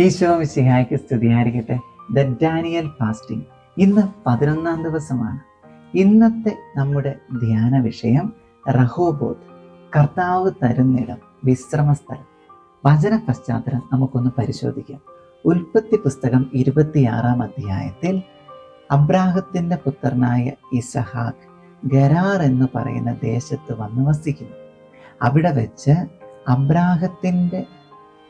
ഈശോ മിശിഹായ്ക്ക് സ്തുതിയായിരിക്കട്ടെ. The Daniel fasting. ഇന്ന് 11ാം ദിവസമാണ്. ഇന്നത്തെ നമ്മുടെ ധ്യാന വിഷയം റഹോബോത്ത്, കർത്താവ് തരുന്നിടം, വിശ്രമസ്ഥലം. വചന പശ്ചാത്തലം നമുക്കൊന്ന് പരിശോധിക്കാം. ഉൽപ്പത്തി പുസ്തകം 26-ാം അധ്യായത്തിൽ അബ്രാഹത്തിന്റെ പുത്രനായ ഇസഹാക്ക് ഗരാർ എന്ന് പറയുന്ന ദേശത്ത് വന്ന് വസിക്കുന്നു. അവിടെ വെച്ച് അബ്രാഹത്തിന്റെ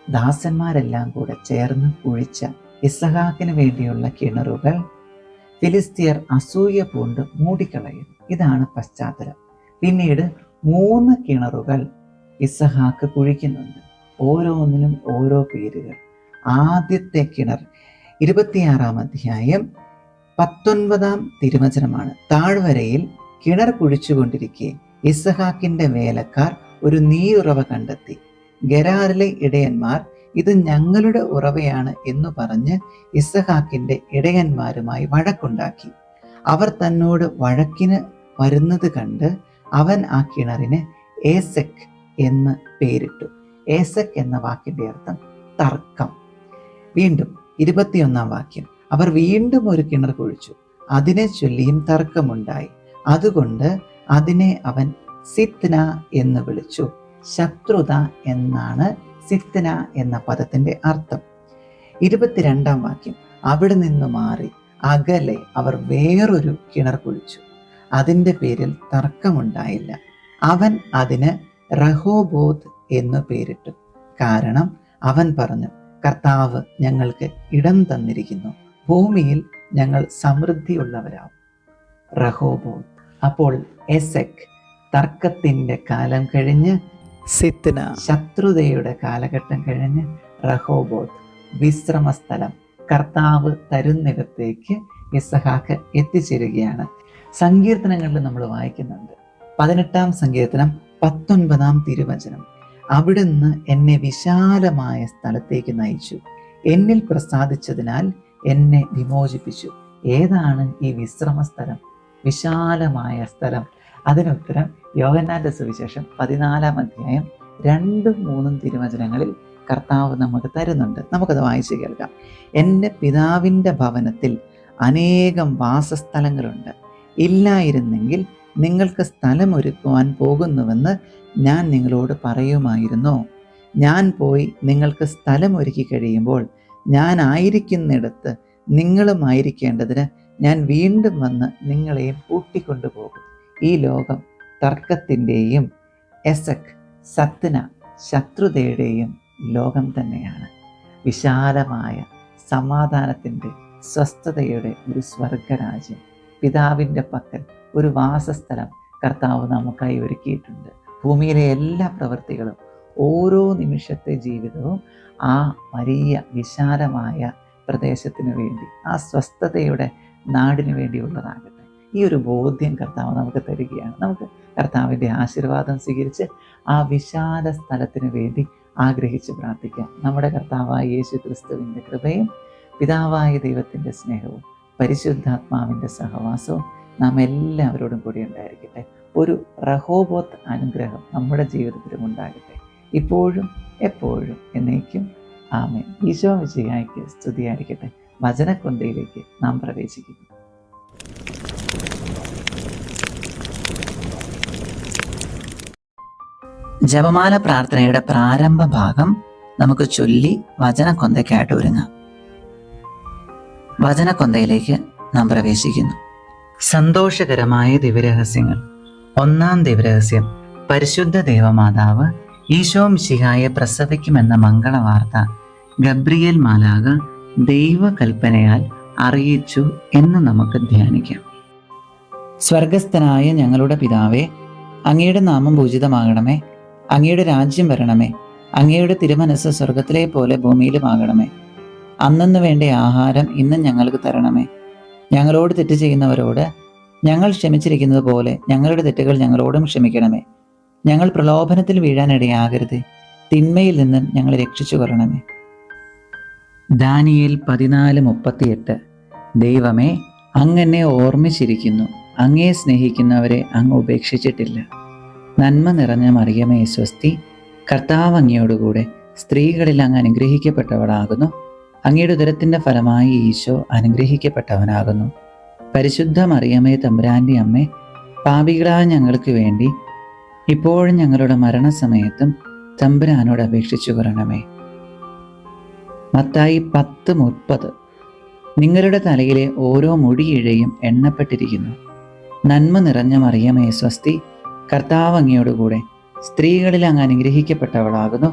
ദാസന്മാരെല്ലാം കൂടെ ചേർന്ന് കുഴിച്ച ഇസഹാക്കിന് വേണ്ടിയുള്ള കിണറുകൾ ഫിലിസ്തീയർ അസൂയ പൂണ്ട് മൂടിക്കളയുന്നു. ഇതാണ് പശ്ചാത്തലം. പിന്നീട് 3 കിണറുകൾ ഇസഹാക്ക് കുഴിക്കുന്നുണ്ട്. ഓരോന്നിനും ഓരോ പേരുകൾ. ആദ്യത്തെ കിണർ 26-ാം അധ്യായം 19-ാം തിരുവചനമാണ്. താഴ്വരയിൽ കിണർ കുഴിച്ചുകൊണ്ടിരിക്കെ ഇസഹാക്കിന്റെ വേലക്കാർ ഒരു നീരുറവ കണ്ടെത്തി. ഗരാറിലെ ഇടയന്മാർ ഇത് ഞങ്ങളുടെ ഉറവയാണ് എന്ന് പറഞ്ഞ് ഇസഹാക്കിന്റെ ഇടയന്മാരുമായി വഴക്കുണ്ടാക്കി. അവർ തന്നോട് വഴക്കിന് വരുന്നത് കണ്ട് അവൻ ആ കിണറിന് ഏസെക് എന്ന് പേരിട്ടു. ഏസെക് എന്ന വാക്കിന്റെ അർത്ഥം തർക്കം. വീണ്ടും 21-ാം വാക്യം. അവർ വീണ്ടും ഒരു കിണർ കുഴിച്ചു, അതിനെ ചൊല്ലിയും തർക്കമുണ്ടായി. അതുകൊണ്ട് അതിനെ അവൻ സിത്ന എന്ന് വിളിച്ചു. ശത്രുത എന്നാണ് സിത്ന എന്ന പദത്തിന്റെ അർത്ഥം. 22-ാം വാക്യം. അവിടെ നിന്ന് മാറി അകലെ അവർ വേറൊരു കിണർ കുഴിച്ചു, അതിൻ്റെ പേരിൽ തർക്കമുണ്ടായില്ല. അവൻ അതിന് റഹോബോത്ത് എന്ന് പേരിട്ടു. കാരണം അവൻ പറഞ്ഞു, കർത്താവ് ഞങ്ങൾക്ക് ഇടം തന്നിരിക്കുന്നു, ഭൂമിയിൽ ഞങ്ങൾ സമൃദ്ധിയുള്ളവരാവും. റഹോബോത്ത്. അപ്പോൾ എസെക് തർക്കത്തിന്റെ കാലം കഴിഞ്ഞ്, സിത്ന ശത്രുതയുടെ കാലഘട്ടം കഴിഞ്ഞ്, റഹോബോത്ത് വിശ്രമസ്ഥലം, കർത്താവ് തരുന്നിടത്തേക്ക് ഇസഹാക്ക് എത്തിച്ചേരുകയാണ്. സങ്കീർത്തനങ്ങളിൽ നമ്മൾ വായിക്കുന്നുണ്ട്. 18-ാം സങ്കീർത്തനം 19-ാം തിരുവചനം. അവിടുന്ന് എന്നെ വിശാലമായ സ്ഥലത്തേക്ക് നയിച്ചു, എന്നിൽ പ്രസാദിച്ചതിനാൽ എന്നെ വിമോചിപ്പിച്ചു. ഏതാണ് ഈ വിശ്രമസ്ഥലം, വിശാലമായ സ്ഥലം? അതിനുത്തരം യോഹന്നാന്റെ സുവിശേഷം 14-ാം അധ്യായം 2-3 തിരുവചനങ്ങളിൽ കർത്താവ് നമുക്ക് തരുന്നുണ്ട്. നമുക്കത് വായിച്ചു കേൾക്കാം. എൻ്റെ പിതാവിൻ്റെ ഭവനത്തിൽ അനേകം വാസസ്ഥലങ്ങളുണ്ട്. ഇല്ലായിരുന്നെങ്കിൽ നിങ്ങൾക്ക് സ്ഥലമൊരുക്കുവാൻ പോകുന്നുവെന്ന് ഞാൻ നിങ്ങളോട് പറയുമായിരുന്നു. ഞാൻ പോയി നിങ്ങൾക്ക് സ്ഥലമൊരുക്കി കഴിയുമ്പോൾ ഞാൻ ആയിരിക്കുന്നിടത്ത് നിങ്ങളുമായിരിക്കേണ്ടതിന് ഞാൻ വീണ്ടും വന്ന് നിങ്ങളെയും കൂട്ടിക്കൊണ്ടുപോകും. ഈ ലോകം തർക്കത്തിൻ്റെയും എസെക് സത്ന ശത്രുതയുടെയും ലോകം തന്നെയാണ്. വിശാലമായ സമാധാനത്തിൻ്റെ, സ്വസ്ഥതയുടെ ഒരു സ്വർഗരാജ്യം, പിതാവിൻ്റെ പക്കൽ ഒരു വാസസ്ഥലം കർത്താവ് നമുക്കായി ഒരുക്കിയിട്ടുണ്ട്. ഭൂമിയിലെ എല്ലാ പ്രവൃത്തികളും, ഓരോ നിമിഷത്തെ ജീവിതവും ആ വലിയ വിശാലമായ പ്രദേശത്തിന് വേണ്ടി, ആ സ്വസ്ഥതയുടെ നാടിന് വേണ്ടിയുള്ളതാകട്ടെ. ഈ ഒരു ബോധ്യം കർത്താവ് നമുക്ക് തരികയാണ്. നമുക്ക് കർത്താവിൻ്റെ ആശീർവാദം സ്വീകരിച്ച് ആ വിശാല സ്ഥലത്തിന് വേണ്ടി ആഗ്രഹിച്ച് പ്രാർത്ഥിക്കാം. നമ്മുടെ കർത്താവായ യേശു ക്രിസ്തുവിൻ്റെ കൃപയും പിതാവായ ദൈവത്തിൻ്റെ സ്നേഹവും പരിശുദ്ധാത്മാവിൻ്റെ സഹവാസവും നാം എല്ലാവരോടും കൂടി ഉണ്ടായിരിക്കട്ടെ. ഒരു റഹോബോത്ത് അനുഗ്രഹം നമ്മുടെ ജീവിതത്തിലും ഉണ്ടാകട്ടെ, ഇപ്പോഴും എപ്പോഴും എന്നേക്കും. ആമേൻ. ഈശോ മിശിഹായ്ക്ക് സ്തുതിയായിരിക്കട്ടെ. വചനക്കൊന്തയിലേക്ക് നാം പ്രവേശിക്കുന്നു. ജപമാല പ്രാർത്ഥനയുടെ പ്രാരംഭ ഭാഗം നമുക്ക് ചൊല്ലി വചനക്കൊന്തയ്ക്കായിട്ട് ഒരുങ്ങാം. വചനക്കൊന്തയിലേക്ക് നാം പ്രവേശിക്കുന്നു. സന്തോഷകരമായ ദിവ്യരഹസ്യങ്ങൾ. 1-ാം ദിവ്യരഹസ്യം. പരിശുദ്ധ ദേവമാതാവ് ഈശോ മിശിഹായെ പ്രസവിക്കുമെന്ന മംഗളവാർത്ത ഗബ്രിയേൽ മാലാഖ ദൈവകൽപ്പനയാൽ അറിയിച്ചു എന്ന് നമുക്ക് ധ്യാനിക്കാം. സ്വർഗസ്ഥനായ ഞങ്ങളുടെ പിതാവേ, അങ്ങയുടെ നാമം പൂജിതമാകണമേ. അങ്ങയുടെ രാജ്യം വരണമേ. അങ്ങയുടെ തിരുമനസ് സ്വർഗത്തിലെ പോലെ ഭൂമിയിലുമാകണമേ. അന്നന്ന് വേണ്ട ആഹാരം ഇന്ന് ഞങ്ങൾക്ക് തരണമേ. ഞങ്ങളോട് തെറ്റ് ചെയ്യുന്നവരോട് ഞങ്ങൾ ക്ഷമിച്ചിരിക്കുന്നത് പോലെ ഞങ്ങളുടെ തെറ്റുകൾ ഞങ്ങളോടും ക്ഷമിക്കണമേ. ഞങ്ങൾ പ്രലോഭനത്തിൽ വീഴാനിടയാകരുത്, തിന്മയിൽ നിന്നും ഞങ്ങളെ രക്ഷിച്ചു കൊള്ളണമേ. ദാനിയേൽ 14:38. ദൈവമേ, അങ്ങെന്നെ ഓർമ്മിച്ചിരിക്കുന്നു, അങ്ങയെ സ്നേഹിക്കുന്നവരെ അങ്ങ് ഉപേക്ഷിച്ചിട്ടില്ല. നന്മ നിറഞ്ഞ മറിയമേ സ്വസ്തി, കർത്താവ് അങ്ങയോടുകൂടെ സ്ത്രീകളിൽ അങ്ങ് അനുഗ്രഹിക്കപ്പെട്ടവളാകുന്നു. അങ്ങയുടെ ഉദരത്തിൻ്റെ ഫലമായി ഈശോ അനുഗ്രഹിക്കപ്പെട്ടവനാകുന്നു. പരിശുദ്ധ മറിയമേ തമ്പുരാൻ്റെ അമ്മേ, പാപികളായ ഞങ്ങൾക്ക് വേണ്ടി ഇപ്പോഴും ഞങ്ങളുടെ മരണസമയത്തും തമ്പുരാനോട് അപേക്ഷിച്ചു കൊള്ളണമേ. മത്തായി 10:30. നിങ്ങളുടെ തലയിലെ ഓരോ മുടിയിഴയും എണ്ണപ്പെട്ടിരിക്കുന്നു. നന്മ നിറഞ്ഞ മറിയമേ സ്വസ്തി, കർത്താവ് അങ്ങയോടുകൂടെ സ്ത്രീകളിൽ അങ്ങ് അനുഗ്രഹിക്കപ്പെട്ടവളാകുന്നു.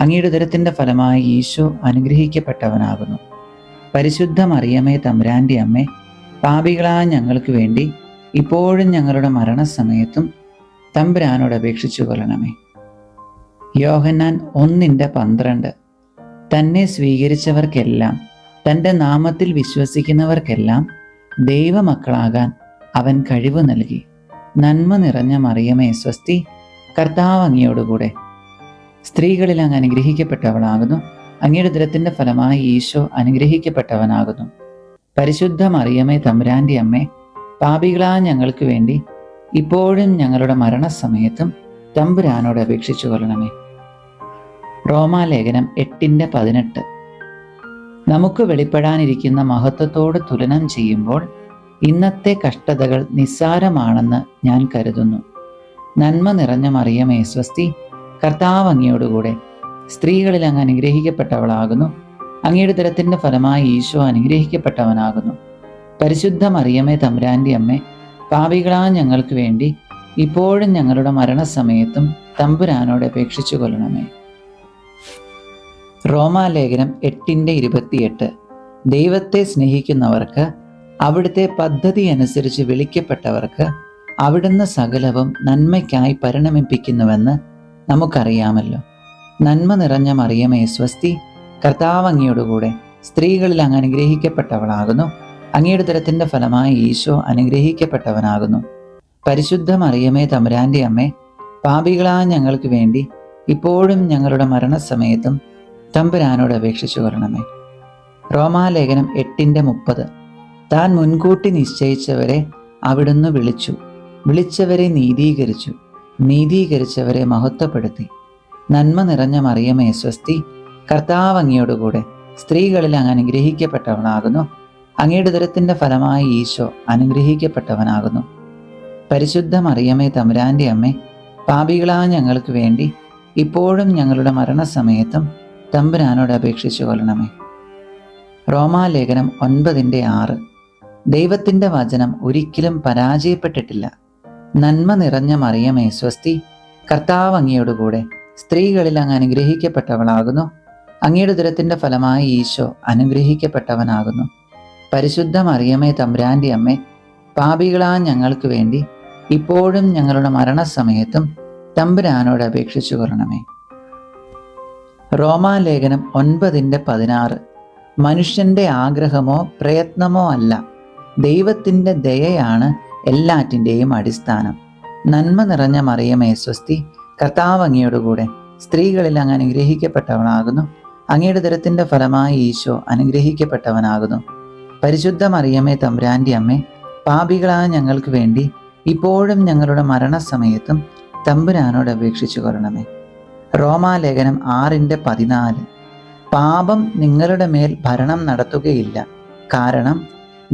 അങ്ങയുടെ ഉദരത്തിൻ്റെ ഫലമായി ഈശോ അനുഗ്രഹിക്കപ്പെട്ടവനാകുന്നു. പരിശുദ്ധ മറിയമേ തമ്പുരാൻ്റെ അമ്മേ, പാപികളായ ഞങ്ങൾക്ക് വേണ്ടി ഇപ്പോഴും ഞങ്ങളുടെ മരണസമയത്തും തമ്പുരാനോട് അപേക്ഷിച്ചു കൊള്ളണമേ. യോഹന്നാൻ 1:12. തന്നെ സ്വീകരിച്ചവർക്കെല്ലാം, തൻ്റെ നാമത്തിൽ വിശ്വസിക്കുന്നവർക്കെല്ലാം ദൈവമക്കളാകാൻ അവൻ കഴിവ് നൽകി. നന്മ നിറഞ്ഞ മറിയമേ സ്വസ്തി, കർത്താവ് അങ്ങയോടുകൂടെ സ്ത്രീകളിൽ അങ്ങ് അനുഗ്രഹിക്കപ്പെട്ടവളാകുന്നു. അങ്ങയുടെ ഉദരത്തിൻ്റെ ഫലമായി ഈശോ അനുഗ്രഹിക്കപ്പെട്ടവനാകുന്നു. പരിശുദ്ധ മറിയമേ തമ്പുരാൻ്റെ അമ്മേ, പാപികളായ ഞങ്ങൾക്ക് വേണ്ടി ഇപ്പോഴും ഞങ്ങളുടെ മരണസമയത്തും തമ്പുരാനോട് അപേക്ഷിച്ചു കൊള്ളണമേ. റോമാലേഖനം 8:18. നമുക്ക് വെളിപ്പെടാനിരിക്കുന്ന മഹത്വത്തോട് തുലനം ചെയ്യുമ്പോൾ ഇന്നത്തെ കഷ്ടതകൾ നിസ്സാരമാണെന്ന് ഞാൻ കരുതുന്നു. നന്മ നിറഞ്ഞ മറിയമേ സ്വസ്തി, കർത്താവ് അങ്ങയോടുകൂടെ സ്ത്രീകളിൽ അങ്ങ് അനുഗ്രഹിക്കപ്പെട്ടവളാകുന്നു. അങ്ങയുടെ ഉദരത്തിൻ്റെ ഫലമായി ഈശോ അനുഗ്രഹിക്കപ്പെട്ടവനാകുന്നു. പരിശുദ്ധ മറിയമേ തമ്പുരാൻ്റെ അമ്മേ, പാപികളായ ഞങ്ങൾക്ക് വേണ്ടി ഇപ്പോഴും ഞങ്ങളുടെ മരണസമയത്തും തമ്പുരാനോട് അപേക്ഷിച്ചു കൊള്ളണമേ. റോമാലേഖനം 8:28. ദൈവത്തെ സ്നേഹിക്കുന്നവർക്ക്, അവിടുത്തെ പദ്ധതി അനുസരിച്ച് വിളിക്കപ്പെട്ടവർക്ക് അവിടുന്ന് സകലവും നന്മയ്ക്കായി പരിണമിപ്പിക്കുന്നുവെന്ന് നമുക്കറിയാമല്ലോ. നന്മ നിറഞ്ഞ മറിയമേ സ്വസ്തി, കർത്താവ് അങ്ങയോടുകൂടെ സ്ത്രീകളിൽ അങ്ങ് അനുഗ്രഹിക്കപ്പെട്ടവളാകുന്നു. അങ്ങയുടെ ഉദരത്തിൻ്റെ ഫലമായി ഈശോ അനുഗ്രഹിക്കപ്പെട്ടവനാകുന്നു. പരിശുദ്ധ മറിയമേ തമ്പുരാൻ്റെ അമ്മേ, പാപികളായ ഞങ്ങൾക്ക് വേണ്ടി ഇപ്പോഴും ഞങ്ങളുടെ മരണസമയത്തും തമ്പുരാനോട് അപേക്ഷിച്ചു കൊള്ളണമേ. റോമാലേഖനം 8:30. താൻ മുൻകൂട്ടി നിശ്ചയിച്ചവരെ അവിടുന്ന് വിളിച്ചു, വിളിച്ചവരെ നീതീകരിച്ചു, നീതീകരിച്ചവരെ മഹത്വപ്പെടുത്തി. നന്മ നിറഞ്ഞ മറിയമേ സ്വസ്തി, കർത്താവ് അങ്ങയോടുകൂടെ സ്ത്രീകളിൽ അങ്ങ് അനുഗ്രഹിക്കപ്പെട്ടവനാകുന്നു. അങ്ങയുടെ ഉദരത്തിൻ്റെ ഫലമായി ഈശോ അനുഗ്രഹിക്കപ്പെട്ടവനാകുന്നു. പരിശുദ്ധ മറിയമേ തമ്പുരാൻ്റെ അമ്മേ, പാപികളായ ഞങ്ങൾക്ക് വേണ്ടി ഇപ്പോഴും ഞങ്ങളുടെ മരണസമയത്തും തമ്പുരാനോട് അപേക്ഷിച്ചു കൊള്ളണമേ. റോമാലേഖനം 9:6. ദൈവത്തിൻ്റെ വചനം ഒരിക്കലും പരാജയപ്പെട്ടിട്ടില്ല. നന്മ നിറഞ്ഞ മറിയമേ സ്വസ്തി, കർത്താവ് അങ്ങയോടുകൂടെ സ്ത്രീകളിൽ അങ്ങ് അനുഗ്രഹിക്കപ്പെട്ടവളാകുന്നു. അങ്ങയുടെ ഉദരത്തിൻ്റെ ഫലമായി ഈശോ അനുഗ്രഹിക്കപ്പെട്ടവനാകുന്നു. പരിശുദ്ധ മറിയമേ തമ്പുരാൻ്റെ അമ്മേ, പാപികളായ ഞങ്ങൾക്ക് വേണ്ടി ഇപ്പോഴും ഞങ്ങളുടെ മരണസമയത്തും തമ്പുരാനോട് അപേക്ഷിച്ചു കൊള്ളണമേ. റോമാലേഖനം 9:16. മനുഷ്യൻ്റെ ആഗ്രഹമോ പ്രയത്നമോ അല്ല, ദൈവത്തിൻ്റെ ദയയാണ് എല്ലാറ്റിൻ്റെയും അടിസ്ഥാനം. നന്മ നിറഞ്ഞ മറിയമേ സ്വസ്തി, കർത്താവ് അങ്ങയോടുകൂടെ സ്ത്രീകളിൽ അങ്ങ് അനുഗ്രഹിക്കപ്പെട്ടവനാകുന്നു. അങ്ങയുടെ ഉദരത്തിൻ്റെ ഫലമായി ഈശോ അനുഗ്രഹിക്കപ്പെട്ടവനാകുന്നു. പരിശുദ്ധ മറിയമേ തമ്പുരാൻ്റെ അമ്മേ, പാപികളായ ഞങ്ങൾക്ക് വേണ്ടി ഇപ്പോഴും ഞങ്ങളുടെ മരണസമയത്തും തമ്പുരാനോട് അപേക്ഷിച്ചു കൊള്ളണമേ. റോമാലേഖനം 6:14. പാപം നിങ്ങളുടെ മേൽ ഭരണം നടത്തുകയില്ല, കാരണം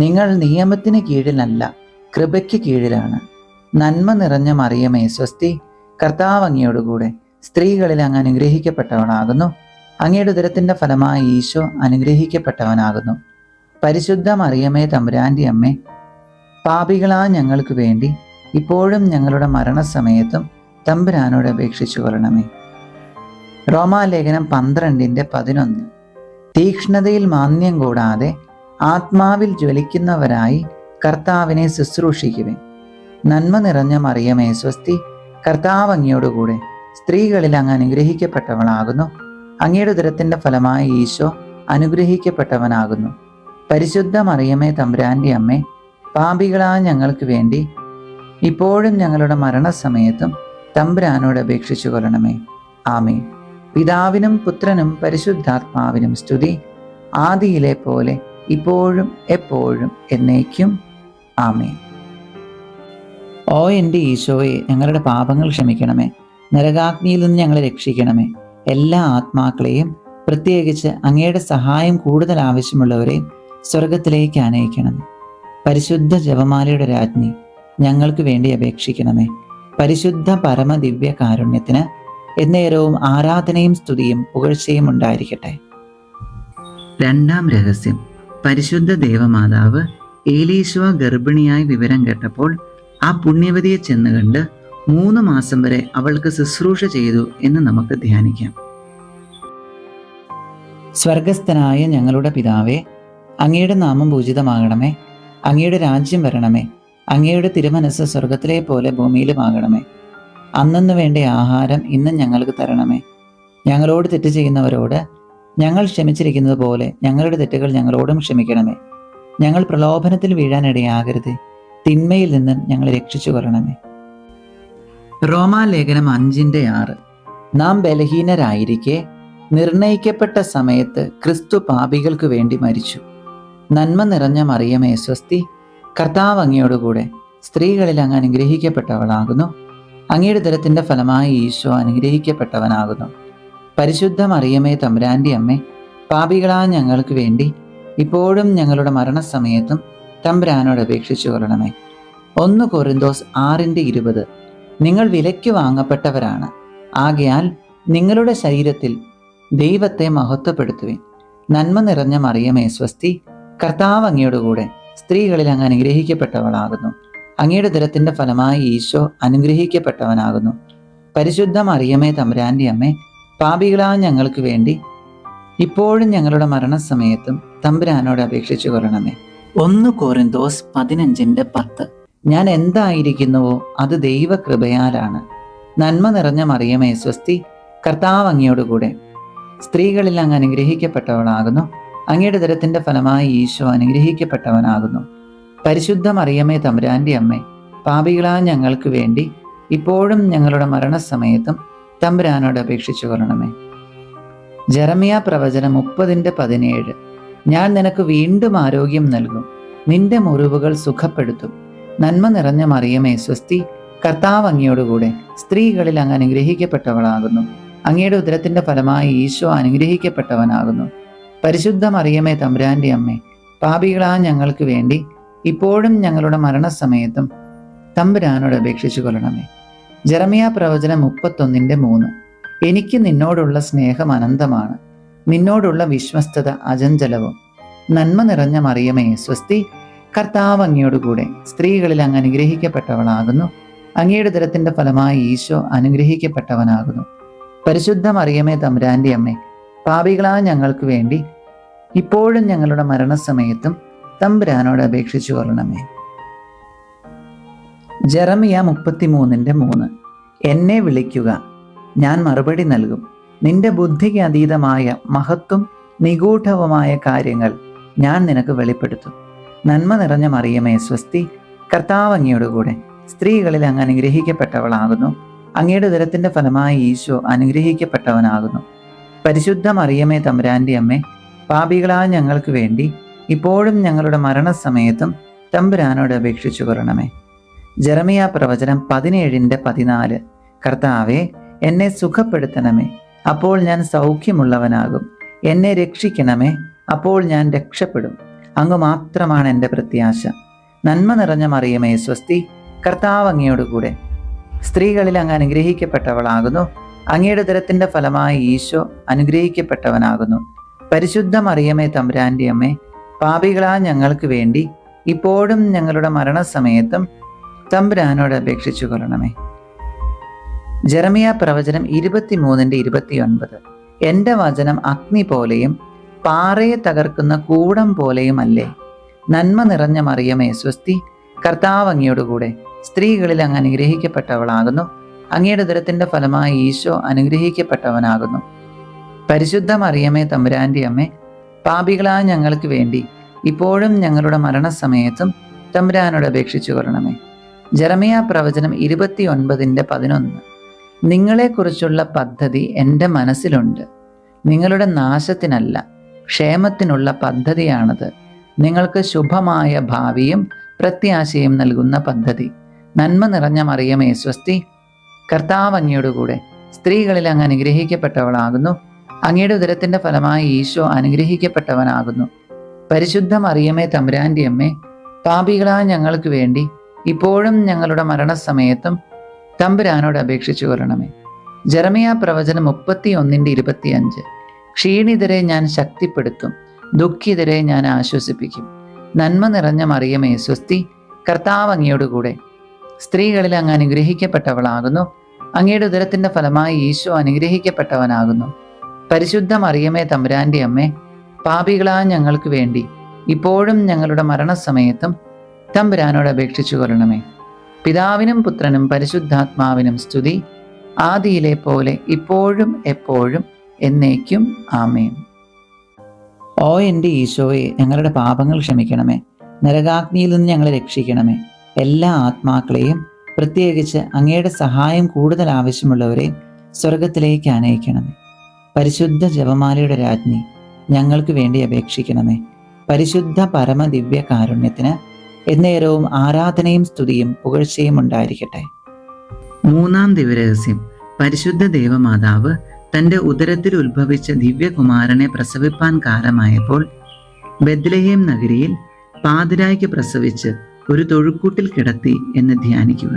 നിങ്ങൾ നിയമത്തിന് കീഴിലല്ല, കൃപയ്ക്ക് കീഴിലാണ്. നന്മ നിറഞ്ഞ മറിയമേ സ്വസ്തി, കർത്താവ് അങ്ങയോടുകൂടെ സ്ത്രീകളിൽ അങ്ങ് അനുഗ്രഹിക്കപ്പെട്ടവനാകുന്നു. അങ്ങയുടെ ഉദരത്തിൻ്റെ ഫലമായി ഈശോ അനുഗ്രഹിക്കപ്പെട്ടവനാകുന്നു. പരിശുദ്ധ മറിയമേ തമ്പുരാൻ്റെ അമ്മേ, പാപികളായ ഞങ്ങൾക്ക് വേണ്ടി ഇപ്പോഴും ഞങ്ങളുടെ മരണസമയത്തും തമ്പുരാനോട് അപേക്ഷിച്ചു കൊള്ളണമേ. റോമാലേഖനം 12:11. തീക്ഷ്ണതയിൽ മാന്യം കൂടാതെ ആത്മാവിൽ ജ്വലിക്കുന്നവരായി കർത്താവിനെ ശുശ്രൂഷിക്കുവിൻ. നന്മ നിറഞ്ഞ മറിയമേ സ്വസ്തി, കർത്താവ് അങ്ങയോടുകൂടെ സ്ത്രീകളിൽ അങ്ങ് അനുഗ്രഹിക്കപ്പെട്ടവളാകുന്നു. അങ്ങയുടെ ഉദരത്തിൻ്റെ ഫലമായി ഈശോ അനുഗ്രഹിക്കപ്പെട്ടവനാകുന്നു. പരിശുദ്ധ മറിയമേ തമ്പുരാൻ്റെ അമ്മേ, പാപികളായ ഞങ്ങൾക്ക് വേണ്ടി ഇപ്പോഴും ഞങ്ങളുടെ മരണസമയത്തും തമ്പുരാനോട് അപേക്ഷിച്ചു കൊള്ളണമേ. ആമേൻ. പിതാവിനും പുത്രനും പരിശുദ്ധാത്മാവിനും സ്തുതി, ആദിയിലെ പോലെ ഇപ്പോഴും എപ്പോഴും എന്നേക്കും. ആമേൻ. ഓ എൻ്റെ ഈശോയെ, ഞങ്ങളുടെ പാപങ്ങൾ ക്ഷമിക്കണമേ, നരകാഗ്നിയിൽ നിന്ന് ഞങ്ങളെ രക്ഷിക്കണമേ. എല്ലാ ആത്മാക്കളെയും പ്രത്യേകിച്ച് അങ്ങയുടെ സഹായം കൂടുതൽ ആവശ്യമുള്ളവരെ സ്വർഗത്തിലേക്ക് ആനയിക്കണമേ. പരിശുദ്ധ ജപമാലയുടെ രാജ്ഞി, ഞങ്ങൾക്ക് വേണ്ടി അപേക്ഷിക്കണമേ. പരിശുദ്ധ പരമദിവ്യ കാരുണ്യത്തിന് എന്നേരവും ആരാധനയും സ്തുതിയും പുകഴ്ചയും ഉണ്ടായിരിക്കട്ടെ. രണ്ടാം രഹസ്യം. പരിശുദ്ധ ദേവമാതാവ് ഏലീശുവ ഗർഭിണിയായി വിവരം കേട്ടപ്പോൾ ആ പുണ്യവതിയെ ചെന്ന് കണ്ട് 3 മാസം വരെ അവൾക്ക് ശുശ്രൂഷ ചെയ്തു എന്ന് നമുക്ക് ധ്യാനിക്കാം. സ്വർഗസ്ഥനായ ഞങ്ങളുടെ പിതാവേ, അങ്ങയുടെ നാമം പൂജിതമാകണമേ. അങ്ങയുടെ രാജ്യം വരണമേ. അങ്ങയുടെ തിരുമനസ് സ്വർഗത്തിലെ പോലെ ഭൂമിയിലുമാകണമേ. അന്നന്ന് വേണ്ട ആഹാരം ഇന്നും ഞങ്ങൾക്ക് തരണമേ. ഞങ്ങളോട് തെറ്റ് ചെയ്യുന്നവരോട് ഞങ്ങൾ ക്ഷമിച്ചിരിക്കുന്നത് പോലെ ഞങ്ങളുടെ തെറ്റുകൾ ഞങ്ങളോടും ക്ഷമിക്കണമേ. ഞങ്ങൾ പ്രലോഭനത്തിൽ വീഴാനിടയാകരുതേ. തിന്മയിൽ നിന്ന് ഞങ്ങളെ രക്ഷിച്ചു കൊള്ളണമേ. റോമാലേഖനം 5:6. നാം ബലഹീനരായിരിക്കെ നിർണയിക്കപ്പെട്ട സമയത്ത് ക്രിസ്തു പാപികൾക്ക് വേണ്ടി മരിച്ചു. നന്മ നിറഞ്ഞ മറിയമേ സ്വസ്തി, കർത്താവ് അങ്ങയോടുകൂടെ സ്ത്രീകളിൽ അങ്ങ് അനുഗ്രഹിക്കപ്പെട്ടവളാകുന്നു. അങ്ങയുടെ ഉദരത്തിന്റെ ഫലമായി ഈശോ അനുഗ്രഹിക്കപ്പെട്ടവനാകുന്നു. പരിശുദ്ധ മറിയമേ തമ്പുരാന്റെ അമ്മേ, പാപികളായ ഞങ്ങൾക്ക് വേണ്ടി ഇപ്പോഴും ഞങ്ങളുടെ മരണസമയത്തും തമ്പുരാനോട് അപേക്ഷിച്ചു കൊള്ളണമേ. 1 കൊരിന്തോസ് 6:20. നിങ്ങൾ വിലയ്ക്ക് വാങ്ങപ്പെട്ടവരാണ്. ആകയാൽ നിങ്ങളുടെ ശരീരത്തിൽ ദൈവത്തെ മഹത്വപ്പെടുത്തുവിൻ. നന്മ നിറഞ്ഞ മറിയമേ സ്വസ്തി, കർത്താവ് അങ്ങയോടുകൂടെ സ്ത്രീകളിൽ അങ്ങ് അനുഗ്രഹിക്കപ്പെട്ടവളാകുന്നു. അങ്ങയുടെ ഉദരത്തിന്റെ ഫലമായി ഈശോ അനുഗ്രഹിക്കപ്പെട്ടവനാകുന്നു. പരിശുദ്ധ മറിയമേ തമ്പുരാന്റെ അമ്മേ, പാപികളായ ഞങ്ങൾക്ക് വേണ്ടി ഇപ്പോഴും ഞങ്ങളുടെ മരണസമയത്തും തമ്പുരാനോട് അപേക്ഷിച്ചു കൊള്ളണമേ. 1 കൊരിന്തോസ് 15:10. ഞാൻ എന്തായിരിക്കുന്നുവോ അത് ദൈവകൃപയാലാണ്. നന്മ നിറഞ്ഞ മറിയമേ സ്വസ്തി, കർത്താവ് അങ്ങയോടുകൂടെ സ്ത്രീകളിൽ അങ്ങ് അനുഗ്രഹിക്കപ്പെട്ടവളാകുന്നു. അങ്ങയുടെ ഉദരത്തിന്റെ ഫലമായി ഈശോ അനുഗ്രഹിക്കപ്പെട്ടവനാകുന്നു. പരിശുദ്ധ മറിയമേ തമ്പുരാന്റെ അമ്മേ, പാപികളായ ഞങ്ങൾക്ക് വേണ്ടി ഇപ്പോഴും ഞങ്ങളുടെ മരണസമയത്തും തമ്പുരാനോട് അപേക്ഷിച്ചു കൊള്ളണമേ. ജെറമിയ പ്രവചനം 30:17. ഞാൻ നിനക്ക് വീണ്ടും ആരോഗ്യം നൽകും, നിന്റെ മുറിവുകൾ സുഖപ്പെടുത്തും. നന്മ നിറഞ്ഞ മറിയമേ സ്വസ്തി, കർത്താവ് അങ്ങയോടുകൂടെ സ്ത്രീകളിൽ അങ്ങ് അനുഗ്രഹിക്കപ്പെട്ടവളാകുന്നു. അങ്ങയുടെ ഉദരത്തിന്റെ ഫലമായി ഈശോ അനുഗ്രഹിക്കപ്പെട്ടവനാകുന്നു. പരിശുദ്ധ മറിയമേ തമ്പുരാന്റെ അമ്മേ, പാപികളായ ഞങ്ങൾക്ക് വേണ്ടി ഇപ്പോഴും ഞങ്ങളുടെ മരണസമയത്തും തമ്പുരാനോട് അപേക്ഷിച്ചു കൊള്ളണമേ. ജെറമിയ പ്രവചനം 31:3. എനിക്ക് നിന്നോടുള്ള സ്നേഹം അനന്തമാണ്, നിന്നോടുള്ള വിശ്വസ്തത അചഞ്ചലവും. നന്മ നിറഞ്ഞ മറിയമേ സ്വസ്തി, കർത്താവ് അങ്ങയോടുകൂടെ സ്ത്രീകളിൽ അങ്ങ് അനുഗ്രഹിക്കപ്പെട്ടവളാകുന്നു. അങ്ങയുടെ ഉദരത്തിന്റെ ഫലമായി ഈശോ അനുഗ്രഹിക്കപ്പെട്ടവനാകുന്നു. പരിശുദ്ധ മറിയമേ തമ്പുരാന്റെ അമ്മേ, പാപികളായ ഞങ്ങൾക്ക് വേണ്ടി ഇപ്പോഴും ഞങ്ങളുടെ മരണസമയത്തും തമ്പുരാനോട് അപേക്ഷിച്ചു കൊള്ളണമേ. ജെറമിയ 33:3. എന്നെ വിളിക്കുക, ഞാൻ മറുപടി നൽകും. നിന്റെ ബുദ്ധിക്ക് അതീതമായ മഹത്വം നിഗൂഢവുമായ കാര്യങ്ങൾ ഞാൻ നിനക്ക് വെളിപ്പെടുത്തും. നന്മ നിറഞ്ഞ മറിയമേ സ്വസ്തി, കർത്താവ് അങ്ങയോടുകൂടെ സ്ത്രീകളിൽ അങ്ങ് അനുഗ്രഹിക്കപ്പെട്ടവളാകുന്നു. അങ്ങയുടെ ഉദരത്തിന്റെ ഫലമായി ഈശോ അനുഗ്രഹിക്കപ്പെട്ടവനാകുന്നു. പരിശുദ്ധ മറിയമേ തമ്പുരാന്റെ അമ്മേ, പാപികളായ ഞങ്ങൾക്ക് വേണ്ടി ഇപ്പോഴും ഞങ്ങളുടെ മരണസമയത്തും തമ്പുരാനോട് അപേക്ഷിച്ചു കൊള്ളണമേ. ജെറമിയ പ്രവചനം 17:14. കർത്താവേ, എന്നെ സുഖപ്പെടുത്തണമേ, അപ്പോൾ ഞാൻ സൗഖ്യമുള്ളവനാകും. എന്നെ രക്ഷിക്കണമേ, അപ്പോൾ ഞാൻ രക്ഷപ്പെടും. അങ്ങ് മാത്രമാണ് എൻ്റെ പ്രത്യാശ. നന്മ നിറഞ്ഞ മറിയമേ സ്വസ്തി, കർത്താവ് അങ്ങയോടുകൂടെ സ്ത്രീകളിൽ അങ്ങ് അനുഗ്രഹിക്കപ്പെട്ടവളാകുന്നു. അങ്ങയുടെ ഉദരത്തിന്റെ ഫലമായി ഈശോ അനുഗ്രഹിക്കപ്പെട്ടവനാകുന്നു. പരിശുദ്ധ മറിയമേ തമ്പുരാന്റെ അമ്മേ, പാപികളായ ഞങ്ങൾക്ക് വേണ്ടി ഇപ്പോഴും ഞങ്ങളുടെ മരണസമയത്തും തമ്പുരാനോട് അപേക്ഷിച്ചു കൊള്ളണമേ. ജെറമിയ പ്രവചനം 23:29. എൻ്റെ വചനം അഗ്നി പോലെയും പാറയെ തകർക്കുന്ന കൂടം പോലെയും അല്ലേ. നന്മ നിറഞ്ഞ മറിയമേ സ്വസ്തി, കർത്താവ് അങ്ങയോടുകൂടെ സ്ത്രീകളിൽ അങ്ങ് അനുഗ്രഹിക്കപ്പെട്ടവളാകുന്നു. അങ്ങയുടെ ഉദരത്തിന്റെ ഫലമായി ഈശോ അനുഗ്രഹിക്കപ്പെട്ടവനാകുന്നു. പരിശുദ്ധ മറിയമേ തമ്പുരാന്റെ അമ്മേ, പാപികളായ ഞങ്ങൾക്ക് വേണ്ടി ഇപ്പോഴും ഞങ്ങളുടെ മരണസമയത്തും തമ്പുരാനോട് അപേക്ഷിച്ചു കൊള്ളണമേ. ജെറമിയ പ്രവചനം 29:11. നിങ്ങളെക്കുറിച്ചുള്ള പദ്ധതി എൻ്റെ മനസ്സിലുണ്ട്, നിങ്ങളുടെ നാശത്തിനല്ല ക്ഷേമത്തിനുള്ള പദ്ധതിയാണത്. നിങ്ങൾക്ക് ശുഭമായ ഭാവിയും പ്രത്യാശയും നൽകുന്ന പദ്ധതി. നന്മ നിറഞ്ഞ മറിയമേ സ്വസ്തി, കർത്താവ് അങ്ങയോടുകൂടെ സ്ത്രീകളിൽ അങ്ങ് അനുഗ്രഹിക്കപ്പെട്ടവളാകുന്നു. അങ്ങയുടെ ഉദരത്തിന്റെ ഫലമായി ഈശോ അനുഗ്രഹിക്കപ്പെട്ടവനാകുന്നു. പരിശുദ്ധ മറിയമേ തമ്പുരാന്റെ അമ്മേ, പാപികളായ ഞങ്ങൾക്ക് വേണ്ടി ഇപ്പോഴും ഞങ്ങളുടെ മരണസമയത്തും തമ്പുരാനോട് അപേക്ഷിച്ചു കൊള്ളണമേ. ജെറമിയ പ്രവചനം 31:25. ക്ഷീണിതരെ ഞാൻ ശക്തിപ്പെടുത്തും, ദുഃഖിതരെ ഞാൻ ആശ്വസിപ്പിക്കും. നന്മ നിറഞ്ഞ മറിയമേ സ്വസ്തി, കർത്താവ് അങ്ങയോട് കൂടെ സ്ത്രീകളിൽ അങ്ങ് അനുഗ്രഹിക്കപ്പെട്ടവളാകുന്നു. അങ്ങയുടെ ഉദരത്തിന്റെ ഫലമായി ഈശോ അനുഗ്രഹിക്കപ്പെട്ടവനാകുന്നു. പരിശുദ്ധ മറിയമേ തമ്പുരാന്റെ അമ്മേ, പാപികളായ ഞങ്ങൾക്ക് വേണ്ടി ഇപ്പോഴും ഞങ്ങളുടെ മരണസമയത്തും തമ്പുരാനോട് അപേക്ഷിച്ചു കൊള്ളണമേ. പിതാവിനും പുത്രനും പരിശുദ്ധാത്മാവിനും സ്തുതി, ആദിയിലെ പോലെ ഇപ്പോഴും എപ്പോഴും എന്നേക്കും ആമേൻ. ഓ എൻ്റെ ഈശോയെ, ഞങ്ങളുടെ പാപങ്ങൾ ക്ഷമിക്കണമേ, നരകാഗ്നിയിൽ നിന്ന് ഞങ്ങളെ രക്ഷിക്കണമേ. എല്ലാ ആത്മാക്കളെയും, പ്രത്യേകിച്ച് അങ്ങയുടെ സഹായം കൂടുതൽ ആവശ്യമുള്ളവരെ സ്വർഗത്തിലേക്ക് ആനയിക്കണമേ. പരിശുദ്ധ ജപമാലയുടെ രാജ്ഞി, ഞങ്ങൾക്ക് വേണ്ടി അപേക്ഷിക്കണമേ. പരിശുദ്ധ പരമദിവ്യ കാരുണ്യത്തിന് എന്നേരവും ആരാധനയും സ്തുതിയും പുകഴ്ചയും ഉണ്ടായിരിക്കട്ടെ. മൂന്നാം ദിവരഹസ്യം. പരിശുദ്ധ ദേവമാതാവ് തൻ്റെ ഉദരത്തിൽ ഉത്ഭവിച്ച ദിവ്യകുമാരനെ പ്രസവിപ്പാൻ കാലമായപ്പോൾ ബെത്ലഹേം നഗരിയിൽ പാതിരായ്ക്ക് പ്രസവിച്ച് ഒരു തൊഴുക്കൂട്ടിൽ കിടത്തി എന്ന് ധ്യാനിക്കുക.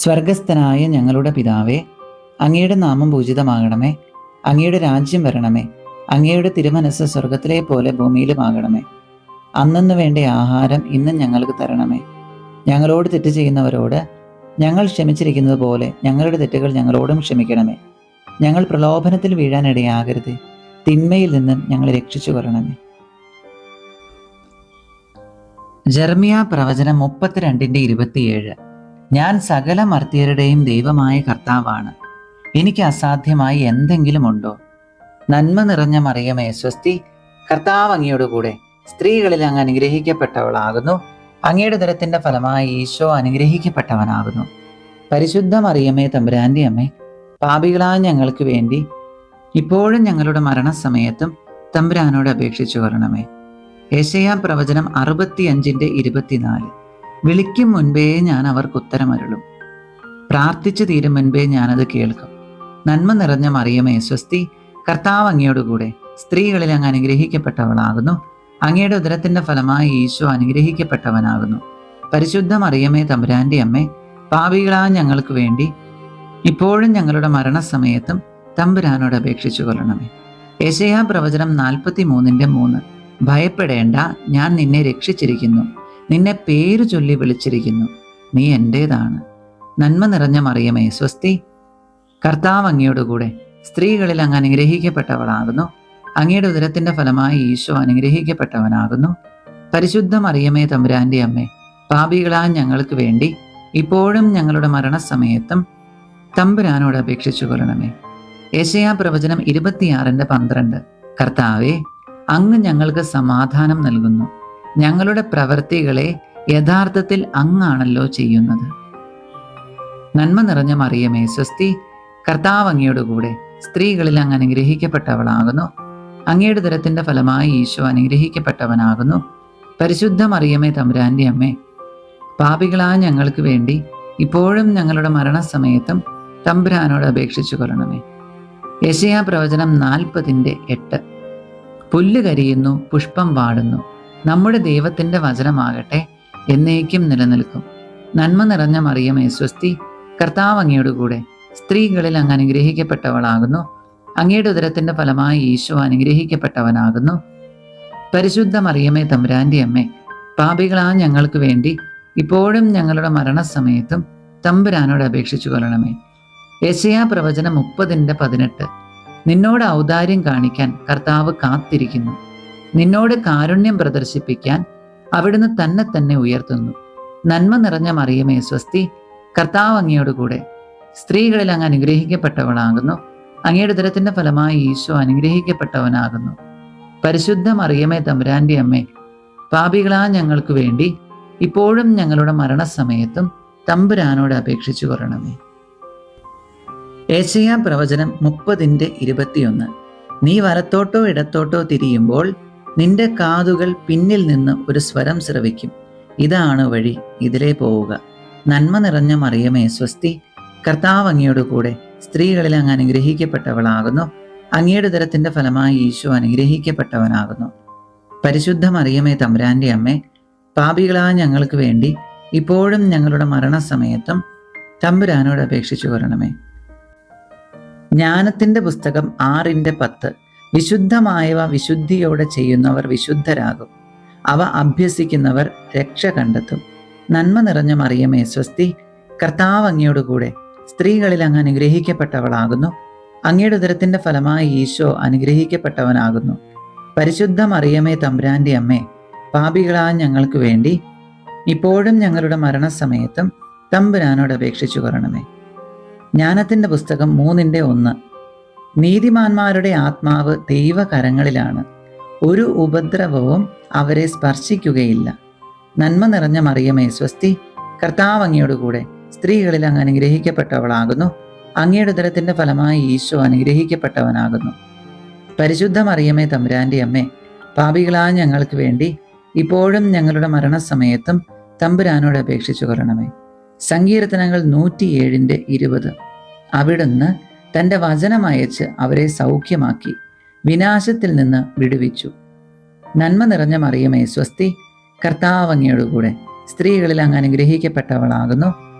സ്വർഗസ്ഥനായ ഞങ്ങളുടെ പിതാവേ, അങ്ങയുടെ നാമം പൂജിതമാകണമേ. അങ്ങയുടെ രാജ്യം വരണമേ. അങ്ങയുടെ തിരുമനസ് സ്വർഗത്തിലെ പോലെ ഭൂമിയിലുമാകണമേ. അന്നന്ന് വേണ്ട ആഹാരം ഇന്ന് ഞങ്ങൾക്ക് തരണമേ. ഞങ്ങളോട് തെറ്റ് ചെയ്യുന്നവരോട് ഞങ്ങൾ ക്ഷമിച്ചിരിക്കുന്നത് പോലെ ഞങ്ങളുടെ തെറ്റുകൾ ഞങ്ങളോടും ക്ഷമിക്കണമേ. ഞങ്ങൾ പ്രലോഭനത്തിൽ വീഴാനിടയാകരുത്, തിന്മയിൽ നിന്നും ഞങ്ങളെ രക്ഷിച്ചു കൊള്ളണമേ. ജെറമിയ പ്രവചനം 32:27. ഞാൻ സകല മർത്യരുടെയും ദൈവമായ കർത്താവാണ്. എനിക്ക് അസാധ്യമായി എന്തെങ്കിലും ഉണ്ടോ? നന്മ നിറഞ്ഞ മറിയമേ സ്വസ്തി, കർത്താവ് അങ്ങയോട് കൂടെ സ്ത്രീകളിൽ അങ്ങ് അനുഗ്രഹിക്കപ്പെട്ടവളാകുന്നു. അങ്ങയുടെ ഉദരത്തിന്റെ ഫലമായി ഈശോ അനുഗ്രഹിക്കപ്പെട്ടവനാകുന്നു. പരിശുദ്ധ മറിയമേ തമ്പുരാന്റെ അമ്മേ, പാപികളായ ഞങ്ങൾക്ക് വേണ്ടി ഇപ്പോഴും ഞങ്ങളുടെ മരണസമയത്തും തമ്പുരാനോട് അപേക്ഷിച്ചു കൊള്ളണമേ. യെശയ്യാ പ്രവചനം 65:24. വിളിക്കും മുൻപേ ഞാൻ അവർക്ക് ഉത്തരമരുളും, പ്രാർത്ഥിച്ചു തീരും മുൻപേ ഞാനത് കേൾക്കും. നന്മ നിറഞ്ഞ മറിയമേ സ്വസ്തി, കർത്താവ് അങ്ങയോട് കൂടെ സ്ത്രീകളിൽ അങ്ങ് അനുഗ്രഹിക്കപ്പെട്ടവളാകുന്നു. അങ്ങയുടെ ഉദരത്തിന്റെ ഫലമായി ഈശോ അനുഗ്രഹിക്കപ്പെട്ടവനാകുന്നു. പരിശുദ്ധ മറിയമേ തമ്പുരാന്റെ അമ്മേ, പാപികളായ ഞങ്ങൾക്ക് വേണ്ടി ഇപ്പോഴും ഞങ്ങളുടെ മരണസമയത്തും തമ്പുരാനോട് അപേക്ഷിച്ചു കൊള്ളണമേ. യെശയ്യാ പ്രവചനം 43:3. ഭയപ്പെടേണ്ട, ഞാൻ നിന്നെ രക്ഷിച്ചിരിക്കുന്നു, നിന്നെ പേരു ചൊല്ലി വിളിച്ചിരിക്കുന്നു, നീ എൻ്റേതാണ്. നന്മ നിറഞ്ഞ മറിയമേ സ്വസ്തി, കർത്താവ് അങ്ങയോട് കൂടെ സ്ത്രീകളിൽ അങ്ങ് അനുഗ്രഹിക്കപ്പെട്ടവളാകുന്നു. അങ്ങയുടെ ഉദരത്തിന്റെ ഫലമായി ഈശോ അനുഗ്രഹിക്കപ്പെട്ടവനാകുന്നു. പരിശുദ്ധ മറിയമേ തമ്പുരാന്റെ അമ്മേ, പാപികളായ ഞങ്ങൾക്ക് വേണ്ടി ഇപ്പോഴും ഞങ്ങളുടെ മരണസമയത്തും തമ്പുരാനോട് അപേക്ഷിച്ചു കൊള്ളണമേ. യെശയ്യാ പ്രവചനം 26:12. കർത്താവേ, അങ്ങ് ഞങ്ങൾക്ക് സമാധാനം നൽകുന്നു. ഞങ്ങളുടെ പ്രവൃത്തികളെ യഥാർത്ഥത്തിൽ അങ്ങാണല്ലോ ചെയ്യുന്നത്. നന്മ നിറഞ്ഞ മറിയമേ സ്വസ്തി, കർത്താവ് അങ്ങയോട് കൂടെ സ്ത്രീകളിൽ അങ്ങ് അനുഗ്രഹിക്കപ്പെട്ടവളാകുന്നു. അങ്ങയുടെ ഉദരത്തിന്റെ ഫലമായി ഈശോ അനുഗ്രഹിക്കപ്പെട്ടവനാകുന്നു. പരിശുദ്ധ മറിയമേ തമ്പുരാന്റെ അമ്മേ, പാപികളായ ഞങ്ങൾക്ക് വേണ്ടി ഇപ്പോഴും ഞങ്ങളുടെ മരണസമയത്തും തമ്പുരാനോട് അപേക്ഷിച്ചു കൊള്ളണമേ. യെശയ്യാ പ്രവചനം 40:8. പുല്ല് കരിയുന്നു, പുഷ്പം വാടുന്നു, നമ്മുടെ ദൈവത്തിന്റെ വചനമാകട്ടെ എന്നേക്കും നിലനിൽക്കും. നന്മ നിറഞ്ഞ മറിയമേ സ്വസ്തി, കർത്താവ് അങ്ങയോട് കൂടെ സ്ത്രീകളിൽ അങ്ങ് അനുഗ്രഹിക്കപ്പെട്ടവളാകുന്നു. അങ്ങയുടെ ഉദരത്തിന്റെ ഫലമായി ഈശോ അനുഗ്രഹിക്കപ്പെട്ടവനാകുന്നു. പരിശുദ്ധ മറിയമേ തമ്പുരാന്റെ അമ്മേ, പാപികളായ ഞങ്ങൾക്ക് വേണ്ടി ഇപ്പോഴും ഞങ്ങളുടെ മരണസമയത്തും തമ്പുരാനോട് അപേക്ഷിച്ചു കൊള്ളണമേ. യെശയ്യാ പ്രവചനം 30:18. നിന്നോട് ഔദാര്യം കാണിക്കാൻ കർത്താവ് കാത്തിരിക്കുന്നു, നിന്നോട് കാരുണ്യം പ്രദർശിപ്പിക്കാൻ അവിടുന്ന് തന്നെ ഉയർത്തുന്നു. നന്മ നിറഞ്ഞ മറിയമേ സ്വസ്തി, കർത്താവ് അങ്ങയോട് കൂടെ സ്ത്രീകളിൽ അങ്ങ് അനുഗ്രഹിക്കപ്പെട്ടവളാകുന്നു. അങ്ങയുടെ ഉദരത്തിന്റെ ഫലമായി ഈശോ അനുഗ്രഹിക്കപ്പെട്ടവനാകുന്നു. പരിശുദ്ധ മറിയമേ തമ്പുരാന്റെ അമ്മേ, പാപികളായ ഞങ്ങൾക്ക് വേണ്ടി ഇപ്പോഴും ഞങ്ങളുടെ മരണസമയത്തും തമ്പുരാനോട് അപേക്ഷിച്ചു കൊള്ളണമേ. യെശയ്യാ പ്രവചനം 30:21. നീ വലത്തോട്ടോ ഇടത്തോട്ടോ തിരിയുമ്പോൾ നിന്റെ കാതുകൾ പിന്നിൽ നിന്ന് ഒരു സ്വരം ശ്രവിക്കും, ഇതാണ് വഴി, ഇതിലേ പോവുക. നന്മ നിറഞ്ഞ മറിയമേ സ്വസ്തി, കർത്താവ് അങ്ങയോട് കൂടെ സ്ത്രീകളിൽ അങ്ങ് അനുഗ്രഹിക്കപ്പെട്ടവളാകുന്നു. അങ്ങയുടെ ഉദരത്തിൻ്റെ ഫലമായി ഈശോ അനുഗ്രഹിക്കപ്പെട്ടവനാകുന്നു. പരിശുദ്ധ മറിയമേ തമ്പുരാൻ്റെ അമ്മേ, പാപികളായ ഞങ്ങൾക്ക് വേണ്ടി ഇപ്പോഴും ഞങ്ങളുടെ മരണസമയത്തും തമ്പുരാനോട് അപേക്ഷിച്ചു കൊള്ളണമേ. ജ്ഞാനത്തിൻ്റെ പുസ്തകം 6:10. വിശുദ്ധമായവ വിശുദ്ധിയോടെ ചെയ്യുന്നവർ വിശുദ്ധരാകും, അവ അഭ്യസിക്കുന്നവർ രക്ഷ കണ്ടെത്തും. നന്മ നിറഞ്ഞ മറിയമേ സ്വസ്തി, കർത്താവ് അങ്ങയോടുകൂടെ സ്ത്രീകളിൽ അങ്ങ് അനുഗ്രഹിക്കപ്പെട്ടവളാകുന്നു. അങ്ങയുടെ ഉദരത്തിൻ്റെ ഫലമായി ഈശോ അനുഗ്രഹിക്കപ്പെട്ടവനാകുന്നു. പരിശുദ്ധ മറിയമേ തമ്പുരാൻ്റെ അമ്മേ, പാപികളായ ഞങ്ങൾക്ക് വേണ്ടി ഇപ്പോഴും ഞങ്ങളുടെ മരണസമയത്തും തമ്പുരാനോട് അപേക്ഷിച്ചു കൊള്ളണമേ. ജ്ഞാനത്തിൻ്റെ പുസ്തകം 3:1. നീതിമാന്മാരുടെ ആത്മാവ് ദൈവകരങ്ങളിലാണ്, ഒരു ഉപദ്രവവും അവരെ സ്പർശിക്കുകയില്ല. നന്മ നിറഞ്ഞ മറിയമേ സ്വസ്തി, കർത്താവ് അങ്ങയോടുകൂടെ സ്ത്രീകളിൽ അങ്ങ് അനുഗ്രഹിക്കപ്പെട്ടവളാകുന്നു. അങ്ങയുടെ ഉദരത്തിൻ്റെ ഫലമായി ഈശോ അനുഗ്രഹിക്കപ്പെട്ടവനാകുന്നു. പരിശുദ്ധ മറിയമേ തമ്പുരാൻ്റെ അമ്മേ, പാപികളായ ഞങ്ങൾക്ക് വേണ്ടി ഇപ്പോഴും ഞങ്ങളുടെ മരണസമയത്തും തമ്പുരാനോട് അപേക്ഷിച്ചു കൊള്ളണമേ. സങ്കീർത്തനങ്ങൾ 107:20. അവിടുന്ന് തൻ്റെ വചനമയച്ച് അവരെ സൗഖ്യമാക്കി, വിനാശത്തിൽ നിന്ന് വിടുവിച്ചു. നന്മ നിറഞ്ഞ മറിയമേ സ്വസ്തി, കർത്താവ് അങ്ങയോടുകൂടെ സ്ത്രീകളിൽ അങ്ങ് അനുഗ്രഹിക്കപ്പെട്ടവളാകുന്നു.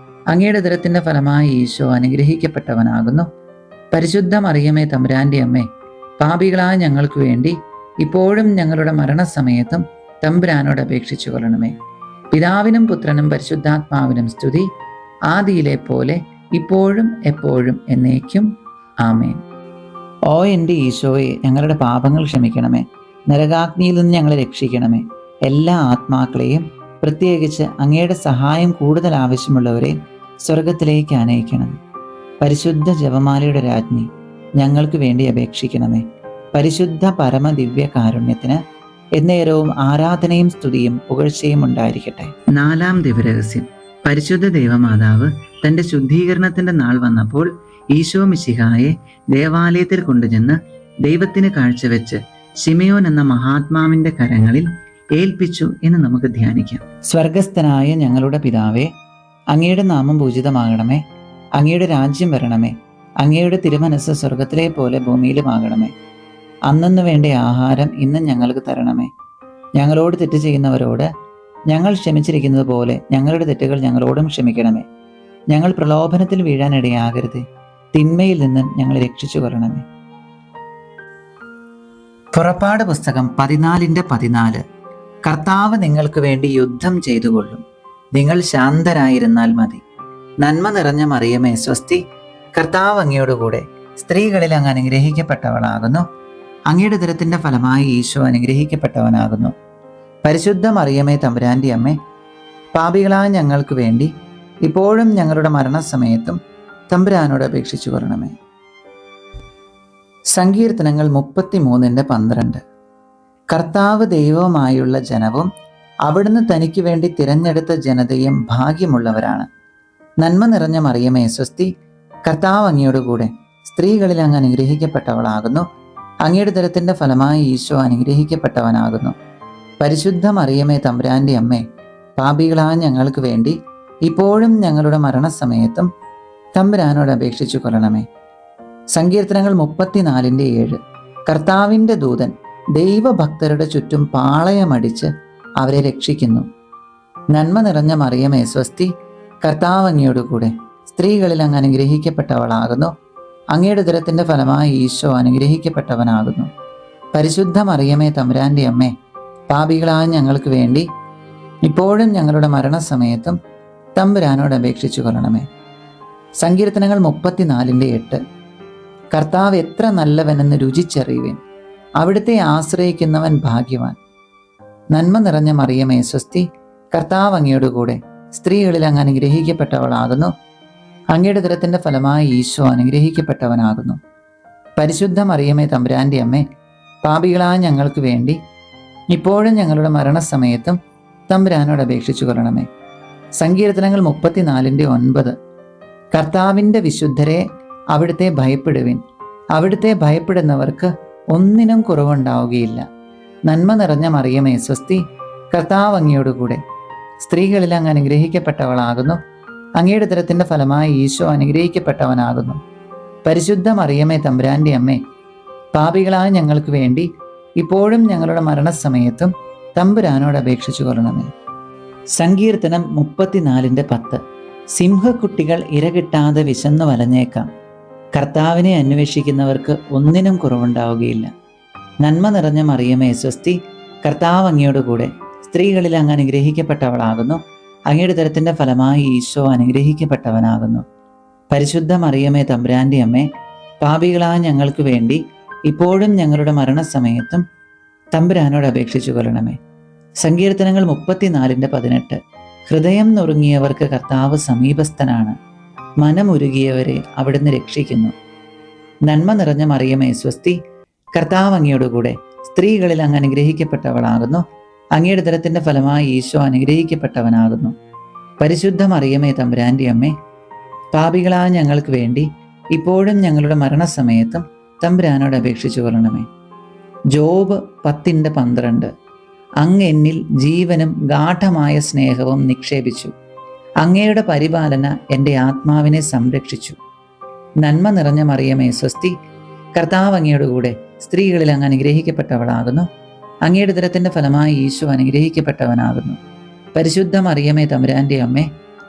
അങ്ങയുടെ ഉദരത്തിൻ്റെ ഫലമായി ഈശോ അനുഗ്രഹിക്കപ്പെട്ടവനാകുന്നു. പരിശുദ്ധ മറിയമേ തമ്പുരാൻ്റെ അമ്മേ, പാപികളായ ഞങ്ങൾക്ക് വേണ്ടി ഇപ്പോഴും ഞങ്ങളുടെ മരണസമയത്തും തമ്പുരാനോട് അപേക്ഷിച്ചു കൊള്ളണമേ. പിതാവിനും പുത്രനും പരിശുദ്ധാത്മാവിനും സ്തുതി, ആദിയിലെ പോലെ ഇപ്പോഴും എപ്പോഴും എന്നേക്കും. ആമേൻ. ഓ എൻ്റെ ഈശോയെ, ഞങ്ങളുടെ പാപങ്ങൾ ക്ഷമിക്കണമേ, നരകാഗ്നിയിൽ നിന്ന് ഞങ്ങളെ രക്ഷിക്കണമേ. എല്ലാ ആത്മാക്കളെയും, പ്രത്യേകിച്ച് അങ്ങയുടെ സഹായം കൂടുതൽ ആവശ്യമുള്ളവരെ സ്വർഗത്തിലേക്ക് ആനയിക്കണമേ. പരിശുദ്ധ ജപമാലയുടെ രാജ്ഞി, ഞങ്ങൾക്ക് വേണ്ടി അപേക്ഷിക്കണമേ. പരിശുദ്ധ പരമദിവ്യ കാരുണ്യത്തിന് എന്നേരവും ആരാധനയും സ്തുതിയും പുകഴ്ചയും ഉണ്ടായിരിക്കട്ടെ. 4-ാം ദിവരഹസ്യം. പരിശുദ്ധ ദൈവമാതാവ് തൻ്റെ ശുദ്ധീകരണത്തിൻ്റെ നാൾ വന്നപ്പോൾ ഈശോ മിശിഹായെ ദേവാലയത്തിൽ കൊണ്ടുചെന്ന് ദൈവത്തിന് കാഴ്ചവെച്ച് ശിമയോൻ എന്ന മഹാത്മാവിൻ്റെ കരങ്ങളിൽ ഏൽപ്പിച്ചു എന്ന് നമുക്ക് ധ്യാനിക്കാം. സ്വർഗസ്ഥനായ ഞങ്ങളുടെ പിതാവേ, അങ്ങയുടെ നാമം പൂജിതമാകണമേ. അങ്ങയുടെ രാജ്യം വരണമേ. അങ്ങയുടെ തിരുമനസ്സ് സ്വർഗത്തിലെ പോലെ ഭൂമിയിലുമാകണമേ. അന്നന്ന് വേണ്ട ആഹാരം ഇന്ന് ഞങ്ങൾക്ക് തരണമേ. ഞങ്ങളോട് തെറ്റ് ചെയ്യുന്നവരോട് ഞങ്ങൾ ക്ഷമിച്ചിരിക്കുന്നത് പോലെ ഞങ്ങളുടെ തെറ്റുകൾ ഞങ്ങളോടും ക്ഷമിക്കണമേ. ഞങ്ങൾ പ്രലോഭനത്തിൽ വീഴാനിടയാകരുത്, തിന്മയിൽ നിന്ന് ഞങ്ങളെ രക്ഷിച്ചു കൊള്ളണമേ. പുറപ്പാട് പുസ്തകം 14:14. കർത്താവ് നിങ്ങൾക്ക് വേണ്ടി യുദ്ധം ചെയ്തുകൊള്ളും, നിങ്ങൾ ശാന്തരായിരുന്നാൽ മതി. നന്മ നിറഞ്ഞ മറിയമേ സ്വസ്തി, കർത്താവ് അങ്ങയോടുകൂടെ സ്ത്രീകളിൽ അങ്ങ് അനുഗ്രഹിക്കപ്പെട്ടവളാകുന്നു. അങ്ങയുടെ ഉദരത്തിൻ്റെ ഫലമായി ഈശോ അനുഗ്രഹിക്കപ്പെട്ടവനാകുന്നു. പരിശുദ്ധ മറിയമേ തമ്പുരാൻ്റെ അമ്മേ, പാപികളായ ഞങ്ങൾക്ക് വേണ്ടി ഇപ്പോഴും ഞങ്ങളുടെ മരണസമയത്തും തമ്പുരാനോട് അപേക്ഷിച്ചു കൊള്ളണമേ. സങ്കീർത്തനങ്ങൾ 33:12. കർത്താവ് ദൈവവുമായുള്ള ജനവും അവിടുന്ന് തനിക്ക് വേണ്ടി തിരഞ്ഞെടുത്ത ജനതയും ഭാഗ്യമുള്ളവരാണ്. നന്മ നിറഞ്ഞ മറിയമേ സ്വസ്തി, കർത്താവ് അങ്ങയോടുകൂടെ സ്ത്രീകളിൽ അങ്ങ് അനുഗ്രഹിക്കപ്പെട്ടവളാകുന്നു. അങ്ങയുടെ ഉദരത്തിൻ്റെ ഫലമായി ഈശോ അനുഗ്രഹിക്കപ്പെട്ടവനാകുന്നു. പരിശുദ്ധ മറിയമേ തമ്പുരാൻ്റെ അമ്മേ, പാപികളായ ഞങ്ങൾക്ക് വേണ്ടി ഇപ്പോഴും ഞങ്ങളുടെ മരണസമയത്തും തമ്പുരാനോട് അപേക്ഷിച്ചു കൊള്ളണമേ. സങ്കീർത്തനങ്ങൾ 34:7. കർത്താവിൻ്റെ ദൂതൻ ദൈവഭക്തരുടെ ചുറ്റും പാളയമടിച്ച് അവരെ രക്ഷിക്കുന്നു. നന്മ നിറഞ്ഞ മറിയമേ സ്വസ്തി, കർത്താവ് അങ്ങയോടുകൂടെ സ്ത്രീകളിൽ അങ്ങ് അനുഗ്രഹിക്കപ്പെട്ടവളാകുന്നു. അങ്ങയുടെ ഉദരത്തിൻ്റെ ഫലമായി ഈശോ അനുഗ്രഹിക്കപ്പെട്ടവനാകുന്നു. പരിശുദ്ധ മറിയമേ തമ്പുരാൻ്റെ അമ്മേ, പാപികളായ ഞങ്ങൾക്ക് വേണ്ടി ഇപ്പോഴും ഞങ്ങളുടെ മരണസമയത്തും തമ്പുരാനോട് അപേക്ഷിച്ചു കൊള്ളണമേ. സങ്കീർത്തനങ്ങൾ 34:8. കർത്താവ് എത്ര നല്ലവനെന്ന് രുചിച്ചറിയുവിൻ, അവിടുത്തെ ആശ്രയിക്കുന്നവൻ ഭാഗ്യവാൻ. നന്മ നിറഞ്ഞ മറിയമേ സ്വസ്തി, കർത്താവ് അങ്ങയോടുകൂടെ സ്ത്രീകളിൽ അങ്ങ് അനുഗ്രഹിക്കപ്പെട്ടവളാകുന്നു. അങ്ങയുടെ ഉദരത്തിൻ്റെ ഫലമായി ഈശോ അനുഗ്രഹിക്കപ്പെട്ടവനാകുന്നു. പരിശുദ്ധ മറിയമേ തമ്പുരാൻ്റെ അമ്മേ, പാപികളായ ഞങ്ങൾക്ക് വേണ്ടി ഇപ്പോഴും ഞങ്ങളുടെ മരണസമയത്തും തമ്പുരാനോട് അപേക്ഷിച്ചു കൊള്ളണമേ. സങ്കീർത്തനങ്ങൾ 34:9. കർത്താവിൻ്റെ വിശുദ്ധരെ അവിടുത്തെ ഭയപ്പെടുവിൻ, അവിടുത്തെ ഭയപ്പെടുന്നവർക്ക് ഒന്നിനും കുറവുണ്ടാവുകയില്ല. നന്മ നിറഞ്ഞ മറിയമേ സ്വസ്തി, കർത്താവ് അങ്ങയോടുകൂടെ സ്ത്രീകളിൽ അങ്ങ് അനുഗ്രഹിക്കപ്പെട്ടവളാകുന്നു. അങ്ങയുടെ ഉദരത്തിൻ്റെ ഫലമായി ഈശോ അനുഗ്രഹിക്കപ്പെട്ടവനാകുന്നു. പരിശുദ്ധ മറിയമേ തമ്പുരാൻ്റെ അമ്മേ, പാപികളായ ഞങ്ങൾക്ക് വേണ്ടി ഇപ്പോഴും ഞങ്ങളുടെ മരണസമയത്തും തമ്പുരാനോട് അപേക്ഷിച്ചു കൊള്ളണമേ. സങ്കീർത്തനം 34:10. സിംഹക്കുട്ടികൾ ഇരകിട്ടാതെ വിശന്നു വലഞ്ഞേക്കാം, കർത്താവിനെ അന്വേഷിക്കുന്നവർക്ക് ഒന്നിനും കുറവുണ്ടാവുകയില്ല. നന്മ നിറഞ്ഞ മറിയമേ സ്വസ്തി, കർത്താവ് അങ്ങയോട് കൂടെ, സ്ത്രീകളിൽ അങ്ങ് അനുഗ്രഹിക്കപ്പെട്ടവളാകുന്നു. അങ്ങയുടെ ഉദരത്തിന്റെ ഫലമായി ഈശോ അനുഗ്രഹിക്കപ്പെട്ടവനാകുന്നു. പരിശുദ്ധ മറിയമേ തമ്പുരാന്റെ അമ്മേ, പാപികളായ ഞങ്ങൾക്ക് വേണ്ടി ഇപ്പോഴും ഞങ്ങളുടെ മരണസമയത്തും തമ്പുരാനോട് അപേക്ഷിച്ചു കൊള്ളണമേ. സങ്കീർത്തനങ്ങൾ 34:18. ഹൃദയം നുറുങ്ങിയവർക്ക് കർത്താവ് സമീപസ്ഥനാണ്, മനമുരുകിയവരെ അവിടുന്ന് രക്ഷിക്കുന്നു. നന്മ നിറഞ്ഞ മറിയമേ സ്വസ്തി, കർത്താവ് അങ്ങയോടുകൂടെ, സ്ത്രീകളിൽ അങ്ങ് അനുഗ്രഹിക്കപ്പെട്ടവളാകുന്നു. അങ്ങയുടെ ഉദരത്തിന്റെ ഫലമായി ഈശോ അനുഗ്രഹിക്കപ്പെട്ടവനാകുന്നു. പരിശുദ്ധ മറിയമേ തമ്പുരാന്റെ അമ്മേ, പാപികളായ ഞങ്ങൾക്ക് വേണ്ടി ഇപ്പോഴും ഞങ്ങളുടെ മരണസമയത്തും തമ്പുരാനോട് അപേക്ഷിച്ചു കൊള്ളണമേ. ജോബ് 10:12. അങ്ങ് എന്നിൽ ജീവനും ഗാഠമായ സ്നേഹവും നിക്ഷേപിച്ചു. അങ്ങയുടെ പരിപാലന എൻ്റെ ആത്മാവിനെ സംരക്ഷിച്ചു. നന്മ നിറഞ്ഞ മറിയമേ സ്വസ്തി, കർത്താവ് അങ്ങയോടുകൂടെ, സ്ത്രീകളിൽ അങ്ങ് അനുഗ്രഹിക്കപ്പെട്ടവളാകുന്നു. അങ്ങയുടെ ഉദരത്തിന്റെ ഫലമായി ഈശോ അനുഗ്രഹിക്കപ്പെട്ടവനാകുന്നു. പരിശുദ്ധ മറിയമേ തമ്പുരാന്റെ അമ്മേ,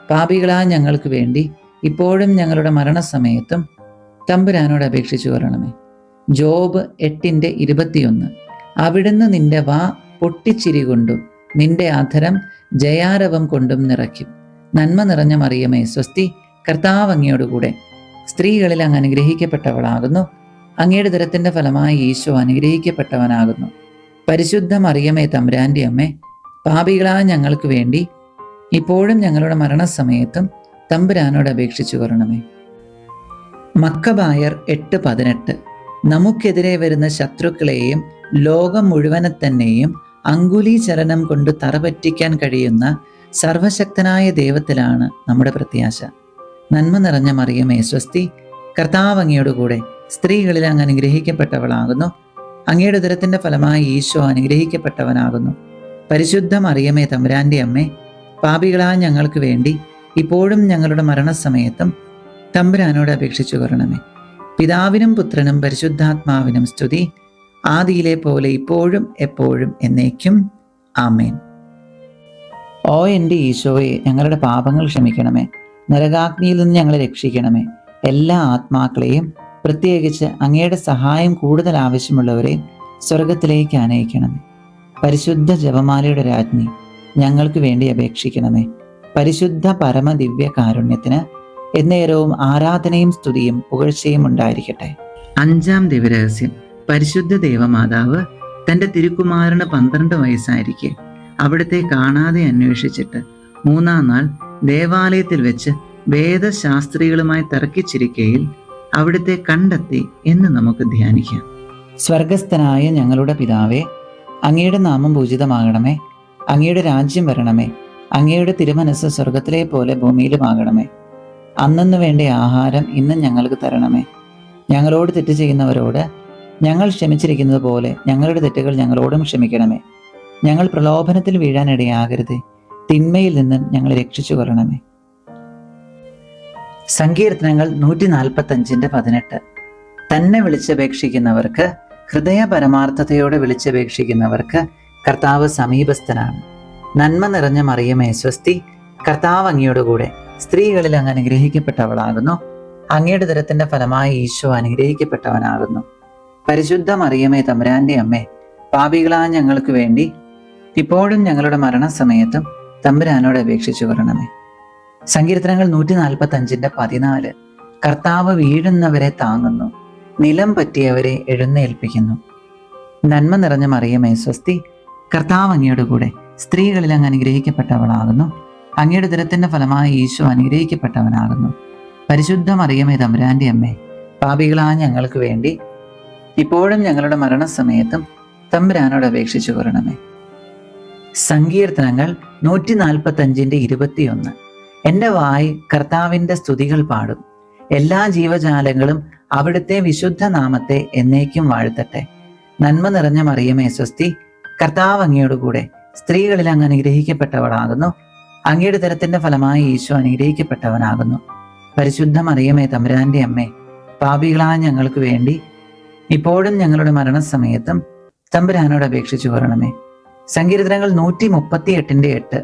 പാപികളായ ഞങ്ങൾക്ക് വേണ്ടി ഇപ്പോഴും ഞങ്ങളുടെ മരണസമയത്തും തമ്പുരാനോട് അപേക്ഷിച്ചു കൊള്ളണമേ. ജോബ് 8:21. അവിടുന്ന് നിന്റെ വാ പൊട്ടിച്ചിരി കൊണ്ടും നിന്റെ അധരം ജയാരവം കൊണ്ടും നിറയ്ക്കും. നന്മ നിറഞ്ഞ മറിയമേ സ്വസ്തി, കർത്താവ് അങ്ങയോടുകൂടെ, സ്ത്രീകളിൽ അങ്ങ് അനുഗ്രഹിക്കപ്പെട്ടവളാകുന്നു. അങ്ങയുടെ ഉദരത്തിന്റെ ഫലമായി ഈശോ അനുഗ്രഹിക്കപ്പെട്ടവനാകുന്നു. പരിശുദ്ധ മറിയമേ തമ്പുരാന്റെ അമ്മേ, പാപികളായ ഞങ്ങൾക്ക് വേണ്ടി ഇപ്പോഴും ഞങ്ങളുടെ മരണസമയത്തും തമ്പുരാനോട് അപേക്ഷിച്ചു കൊള്ളണമേ. മക്കബായർ 8:18. നമുക്കെതിരെ വരുന്ന ശത്രുക്കളെയും ലോകം മുഴുവനെ തന്നെയും അങ്കുലീചലനം കൊണ്ട് തറപറ്റിക്കാൻ കഴിയുന്ന സർവശക്തനായ ദൈവത്തിലാണ് നമ്മുടെ പ്രത്യാശ. നന്മ നിറഞ്ഞ മറിയമേ സ്വസ്തി, കർത്താവ് അങ്ങയോടുകൂടെ, സ്ത്രീകളിൽ അങ്ങ് അനുഗ്രഹിക്കപ്പെട്ടവളാകുന്നു. അങ്ങയുടെ ഉദരത്തിന്റെ ഫലമായി ഈശോ അനുഗ്രഹിക്കപ്പെട്ടവനാകുന്നു. പരിശുദ്ധ മറിയമേ തമ്പുരാന്റെ അമ്മേ, പാപികളായ ഞങ്ങൾക്ക് വേണ്ടി ഇപ്പോഴും ഞങ്ങളുടെ മരണസമയത്തും തമ്പുരാനോട് അപേക്ഷിച്ചു കൊള്ളണമേ. പിതാവിനും പുത്രനും പരിശുദ്ധാത്മാവിനും സ്തുതി, ആദിയിലെ പോലെ ഇപ്പോഴും എപ്പോഴും എന്നേക്കും. ആമേൻ. ഓ എൻ്റെ ഈശോയെ, ഞങ്ങളുടെ പാപങ്ങൾ ക്ഷമിക്കണമേ, നരകാഗ്നിയിൽ നിന്ന് ഞങ്ങളെ രക്ഷിക്കണമേ. എല്ലാ ആത്മാക്കളെയും, പ്രത്യേകിച്ച് അങ്ങയുടെ സഹായം കൂടുതൽ ആവശ്യമുള്ളവരെയും സ്വർഗത്തിലേക്ക് ആനയിക്കണമേ. പരിശുദ്ധ ജപമാലയുടെ രാജ്ഞി, ഞങ്ങൾക്ക് വേണ്ടി അപേക്ഷിക്കണമേ. പരിശുദ്ധ പരമദിവ്യ കാരുണ്യത്തിന് എന്നേരവും ആരാധനയും സ്തുതിയും പുകഴ്ചയും ഉണ്ടായിരിക്കട്ടെ. 5-ാം ദിവരഹസ്യം. പരിശുദ്ധ ദേവമാതാവ് തൻ്റെ തിരുക്കുമാരന് 12 വയസ്സായിരിക്കെ അവിടുത്തെ കാണാതെ അന്വേഷിച്ചിട്ട് 3-ാം നാൾ ദേവാലയത്തിൽ വെച്ച് വേദശാസ്ത്രികളുമായി തർക്കിച്ചിരിക്കയിൽ അവിടുത്തെ കണ്ടെത്തി എന്ന് നമുക്ക് ധ്യാനിക്കാം. സ്വർഗസ്ഥനായ ഞങ്ങളുടെ പിതാവേ, അങ്ങയുടെ നാമം പൂജിതമാകണമേ. അങ്ങയുടെ രാജ്യം വരണമേ. അങ്ങയുടെ തിരുമനസ് സ്വർഗത്തിലെ പോലെ ഭൂമിയിലുമാകണമേ. അന്നന്ന് വേണ്ട ആഹാരം ഇന്ന് ഞങ്ങൾക്ക് തരണമേ. ഞങ്ങളോട് തെറ്റ് ചെയ്യുന്നവരോട് ഞങ്ങൾ ക്ഷമിച്ചിരിക്കുന്നത് പോലെ ഞങ്ങളുടെ തെറ്റുകൾ ഞങ്ങളോടും ക്ഷമിക്കണമേ. ഞങ്ങൾ പ്രലോഭനത്തിൽ വീഴാനിടയാകരുത്, തിന്മയിൽ നിന്ന് ഞങ്ങളെ രക്ഷിച്ചു കൊള്ളണമേ. സങ്കീർത്തനങ്ങൾ 145:18. തന്നെ വിളിച്ചപേക്ഷിക്കുന്നവർക്ക്, ഹൃദയ പരമാർത്ഥതയോടെ വിളിച്ചപേക്ഷിക്കുന്നവർക്ക് കർത്താവ് സമീപസ്ഥനാണ്. നന്മ നിറഞ്ഞ മറിയമേ സ്വസ്തി, കർത്താവ് അങ്ങയോടുകൂടെ, സ്ത്രീകളിൽ അങ്ങ് അനുഗ്രഹിക്കപ്പെട്ടവളാകുന്നു. അങ്ങയുടെ ഉദരത്തിന്റെ ഫലമായി ഈശോ അനുഗ്രഹിക്കപ്പെട്ടവനാകുന്നു. പരിശുദ്ധ മറിയമേ തമ്പുരാന്റെ അമ്മേ, പാപികളായ ഞങ്ങൾക്ക് വേണ്ടി ഇപ്പോഴും ഞങ്ങളുടെ മരണസമയത്തും തമ്പുരാനോട് അപേക്ഷിച്ചു കൊള്ളണമേ. സങ്കീർത്തനങ്ങൾ 145:14. കർത്താവ് വീഴുന്നവരെ താങ്ങുന്നു, നിലം പറ്റിയവരെ എഴുന്നേൽപ്പിക്കുന്നു. നന്മ നിറഞ്ഞ മറിയമേ സ്വസ്തി, കർത്താവ് അങ്ങയോടുകൂടെ, സ്ത്രീകളിൽ അങ്ങ് അനുഗ്രഹിക്കപ്പെട്ടവളാകുന്നു. അങ്ങയുടെ ഉദരത്തിന്റെ ഫലമായി ഈശോ അനുഗ്രഹിക്കപ്പെട്ടവനാകുന്നു. പരിശുദ്ധ മറിയമേ തമ്പുരാന്റെ അമ്മേ, പാപികളായ ഞങ്ങൾക്ക് വേണ്ടി ഇപ്പോഴും ഞങ്ങളുടെ മരണസമയത്തും തമ്പുരാനോട് അപേക്ഷിച്ചു കൊള്ളണമേ. സങ്കീർത്തനങ്ങൾ 145:21. എൻ്റെ വായ് കർത്താവിൻ്റെ സ്തുതികൾ പാടും. എല്ലാ ജീവജാലങ്ങളും അവിടുത്തെ വിശുദ്ധ നാമത്തെ എന്നേക്കും വാഴ്ത്തട്ടെ. നന്മ നിറഞ്ഞ മറിയമേ സ്വസ്തി, കർത്താവ് അങ്ങയോടുകൂടെ, സ്ത്രീകളിൽ അങ്ങ് അനുഗ്രഹിക്കപ്പെട്ടവളാകുന്നു. അങ്ങയുടെ ഉദരത്തിന്റെ ഫലമായി ഈശോ അനുഗ്രഹിക്കപ്പെട്ടവനാകുന്നു. പരിശുദ്ധ മറിയമേ തമ്പുരാന്റെ അമ്മേ, പാപികളായ ഞങ്ങൾക്ക് വേണ്ടി ഇപ്പോഴും ഞങ്ങളുടെ മരണസമയത്തും തമ്പുരാനോട് അപേക്ഷിച്ചു കൊള്ളണമേ. സങ്കീർത്തനങ്ങൾ 138:8.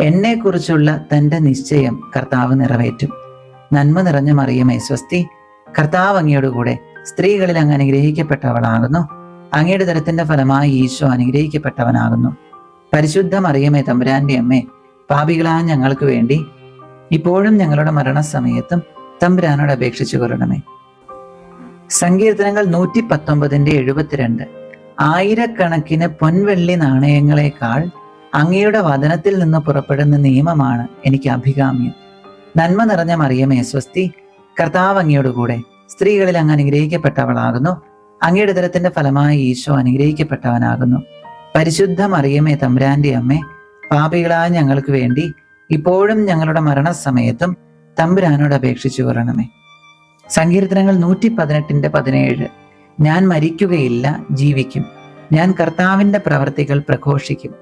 എന്നെക്കുറിച്ചുള്ള തൻ്റെ നിശ്ചയം കർത്താവ് നിറവേറ്റും. നന്മ നിറഞ്ഞ മറിയമേ സ്വസ്തി, കർത്താവ് അങ്ങയോടുകൂടെ സ്ത്രീകളിൽ അങ്ങ് അനുഗ്രഹിക്കപ്പെട്ടവളാകുന്നു. അങ്ങയുടെ ദരത്തിന്റെ ഫലമായി ഈശോ അനുഗ്രഹിക്കപ്പെട്ടവനാകുന്നു. പരിശുദ്ധ മറിയമേ തമ്പുരാന്റെ അമ്മേ, പാപികളായ ഞങ്ങൾക്ക് വേണ്ടി ഇപ്പോഴും ഞങ്ങളുടെ മരണസമയത്തും തമ്പുരാനോട് അപേക്ഷിച്ചു കൊള്ളണമേ. സങ്കീർത്തനങ്ങൾ 119:72. ആയിരക്കണക്കിന് പൊൻവെള്ളി നാണയങ്ങളെക്കാൾ അങ്ങയുടെ വചനത്തിൽ നിന്ന് പുറപ്പെടുന്ന നിയമമാണ് എനിക്ക് അഭികാമ്യം. നന്മ നിറഞ്ഞ മറിയമേ സ്വസ്തി, കർത്താവ് അങ്ങയോടുകൂടെ സ്ത്രീകളിൽ അങ്ങ് അനുഗ്രഹിക്കപ്പെട്ടവളാകുന്നു. അങ്ങയുടെ ഉദരത്തിന്റെ ഫലമായി ഈശോ അനുഗ്രഹിക്കപ്പെട്ടവനാകുന്നു. പരിശുദ്ധ മറിയമേ തമ്പുരാന്റെ അമ്മേ, പാപികളായ ഞങ്ങൾക്ക് വേണ്ടി ഇപ്പോഴും ഞങ്ങളുടെ മരണസമയത്തും തമ്പുരാനോട് അപേക്ഷിച്ചു കൊള്ളണമേ. സങ്കീർത്തനങ്ങൾ 118:17. ഞാൻ മരിക്കുകയില്ല, ജീവിക്കും. ഞാൻ കർത്താവിന്റെ പ്രവർത്തികൾ പ്രഘോഷിക്കും.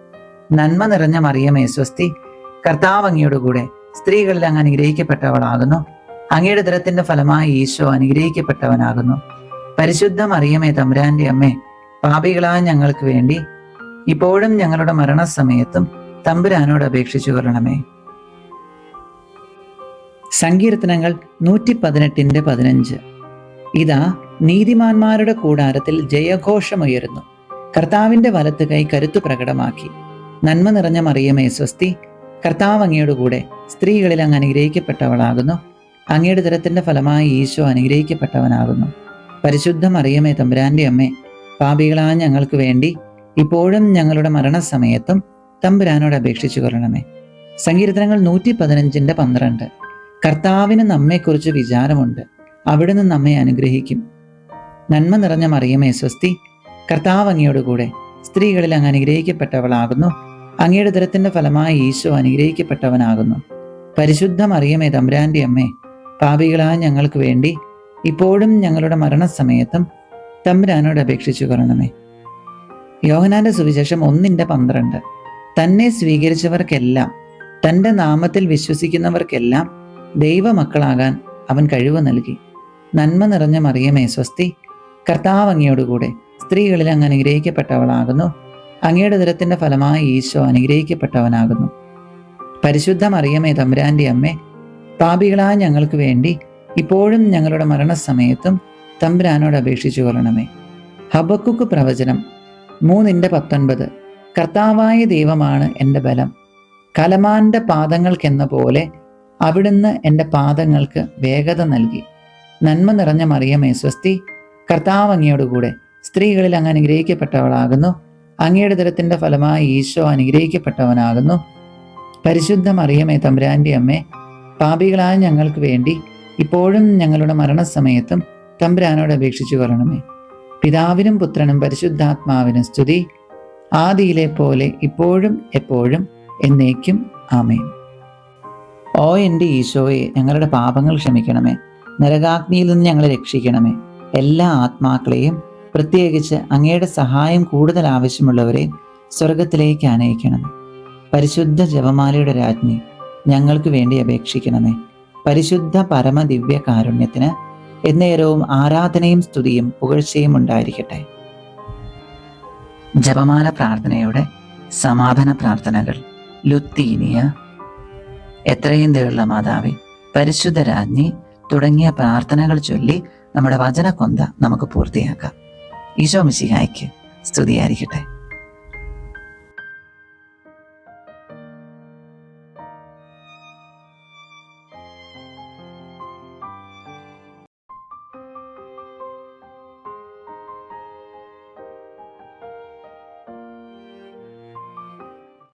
നന്മ നിറഞ്ഞ മറിയമേ സ്വസ്തി, കർത്താവ് അങ്ങയോടുകൂടെ സ്ത്രീകളിൽ അങ്ങ് അനുഗ്രഹിക്കപ്പെട്ടവളാകുന്നു. അങ്ങയുടെ ഉദരത്തിന്റെ ഫലമായി ഈശോ അനുഗ്രഹിക്കപ്പെട്ടവനാകുന്നു. പരിശുദ്ധ മറിയമേ തമ്പുരാന്റെ അമ്മേ, പാപികളായ ഞങ്ങൾക്ക് വേണ്ടി ഇപ്പോഴും ഞങ്ങളുടെ മരണസമയത്തും തമ്പുരാനോട് അപേക്ഷിച്ചു കൊള്ളണമേ. സങ്കീർത്തനങ്ങൾ 118:15. ഇതാ നീതിമാന്മാരുടെ കൂടാരത്തിൽ ജയഘോഷമുയരുന്നു. കർത്താവിന്റെ വലത്ത് കൈ കരുത്തു പ്രകടമാക്കി. നന്മ നിറഞ്ഞ മറിയമേ സ്വസ്തി, കർത്താവ് അങ്ങയോടുകൂടെ സ്ത്രീകളിൽ അങ്ങ് അനുഗ്രഹിക്കപ്പെട്ടവളാകുന്നു. അങ്ങയുടെ ഉദരത്തിന്റെ ഫലമായി ഈശോ അനുഗ്രഹിക്കപ്പെട്ടവനാകുന്നു. പരിശുദ്ധ മറിയമേ തമ്പുരാന്റെ അമ്മേ, പാപികളായ ഞങ്ങൾക്ക് വേണ്ടി ഇപ്പോഴും ഞങ്ങളുടെ മരണസമയത്തും തമ്പുരാനോട് അപേക്ഷിച്ചു കൊള്ളണമേ. സങ്കീർത്തനങ്ങൾ 115:12. കർത്താവിന് നമ്മെക്കുറിച്ച് വിചാരമുണ്ട്, അവിടുന്ന് നമ്മെ അനുഗ്രഹിക്കും. നന്മ നിറഞ്ഞ മറിയമേ സ്വസ്തി, കർത്താവ് അങ്ങയോടുകൂടെ സ്ത്രീകളിൽ അങ്ങ് അനുഗ്രഹിക്കപ്പെട്ടവളാകുന്നു. അങ്ങയുടെ ഉദരത്തിന്റെ ഫലമായി ഈശോ അനുഗ്രഹിക്കപ്പെട്ടവനാകുന്നു. പരിശുദ്ധ മറിയമേ തമ്പുരാന്റെ അമ്മേ, പാപികളായ ഞങ്ങൾക്ക് വേണ്ടി ഇപ്പോഴും ഞങ്ങളുടെ മരണസമയത്തും തമ്പുരാനോട് അപേക്ഷിച്ചു കൊള്ളണമേ. യോഹന്നാന്റെ സുവിശേഷം 1:12. തന്നെ സ്വീകരിച്ചവർക്കെല്ലാം, തൻ്റെ നാമത്തിൽ വിശ്വസിക്കുന്നവർക്കെല്ലാം ദൈവമക്കളാകാൻ അവൻ കഴിവ് നൽകി. നന്മ നിറഞ്ഞ മറിയമേ സ്വസ്തി, കർത്താവ് അങ്ങയോടുകൂടെ സ്ത്രീകളിൽ അങ്ങ് അനുഗ്രഹിക്കപ്പെട്ടവളാകുന്നു. അങ്ങയുടെ ഉദരത്തിന്റെ ഫലമായി ഈശോ അനുഗ്രഹിക്കപ്പെട്ടവനാകുന്നു. പരിശുദ്ധ മറിയമേ തമ്പുരാന്റെ അമ്മേ, പാപികളായ ഞങ്ങൾക്ക് വേണ്ടി ഇപ്പോഴും ഞങ്ങളുടെ മരണസമയത്തും തമ്പുരാനോട് അപേക്ഷിച്ചു കൊള്ളണമേ. ഹബക്കുക്ക് പ്രവചനം 3:19. കർത്താവായ ദൈവമാണ് എൻ്റെ ബലം. കലമാന്റെ പാദങ്ങൾക്കെന്ന പോലെ അവിടുന്ന് എൻ്റെ പാദങ്ങൾക്ക് വേഗത നൽകി. നന്മ നിറഞ്ഞ മറിയമേ സ്വസ്തി, കർത്താവ് അങ്ങയോടുകൂടെ സ്ത്രീകളിൽ അങ്ങ് അനുഗ്രഹിക്കപ്പെട്ടവളാകുന്നു. അങ്ങയുടെ ഉദരത്തിന്റെ ഫലമായി ഈശോ അനുഗ്രഹിക്കപ്പെട്ടവനാകുന്നു. പരിശുദ്ധ മറിയമേ തമ്പുരാന്റെ അമ്മേ, പാപികളായ ഞങ്ങൾക്ക് വേണ്ടി ഇപ്പോഴും ഞങ്ങളുടെ മരണസമയത്തും തമ്പുരാനോട് അപേക്ഷിച്ചു കൊള്ളണമേ. പിതാവിനും പുത്രനും പരിശുദ്ധാത്മാവിനും സ്തുതി, ആദിയിലെ പോലെ ഇപ്പോഴും എപ്പോഴും എന്നേക്കും ആമേൻ. ഓ എൻ്റെ ഈശോയെ, ഞങ്ങളുടെ പാപങ്ങൾ ക്ഷമിക്കണമേ. നരകാഗ്നിയിൽ നിന്ന് ഞങ്ങളെ രക്ഷിക്കണമേ. എല്ലാ ആത്മാക്കളെയും, പ്രത്യേകിച്ച് അങ്ങയുടെ സഹായം കൂടുതൽ ആവശ്യമുള്ളവരെ സ്വർഗത്തിലേക്ക് ആനയിക്കണമേ. പരിശുദ്ധ ജപമാലയുടെ രാജ്ഞി, ഞങ്ങൾക്ക് വേണ്ടി അപേക്ഷിക്കണമേ. പരിശുദ്ധ പരമദിവ്യ കാരുണ്യത്തിന് എന്നേരവും ആരാധനയും സ്തുതിയും പുകഴ്ചയും ഉണ്ടായിരിക്കട്ടെ. ജപമാല പ്രാർത്ഥനയുടെ സമാപന പ്രാർത്ഥനകൾ. ലുത്തീനിയ, എത്രയും ദയുള്ള മാതാവേ, പരിശുദ്ധ രാജ്ഞി തുടങ്ങിയ പ്രാർത്ഥനകൾ ചൊല്ലി നമ്മുടെ വചനക്കൊന്ത നമുക്ക് പൂർത്തിയാക്കാം. ഈശോ മിശിഹായ്ക്ക് സ്തുതിയായിരിക്കട്ടെ.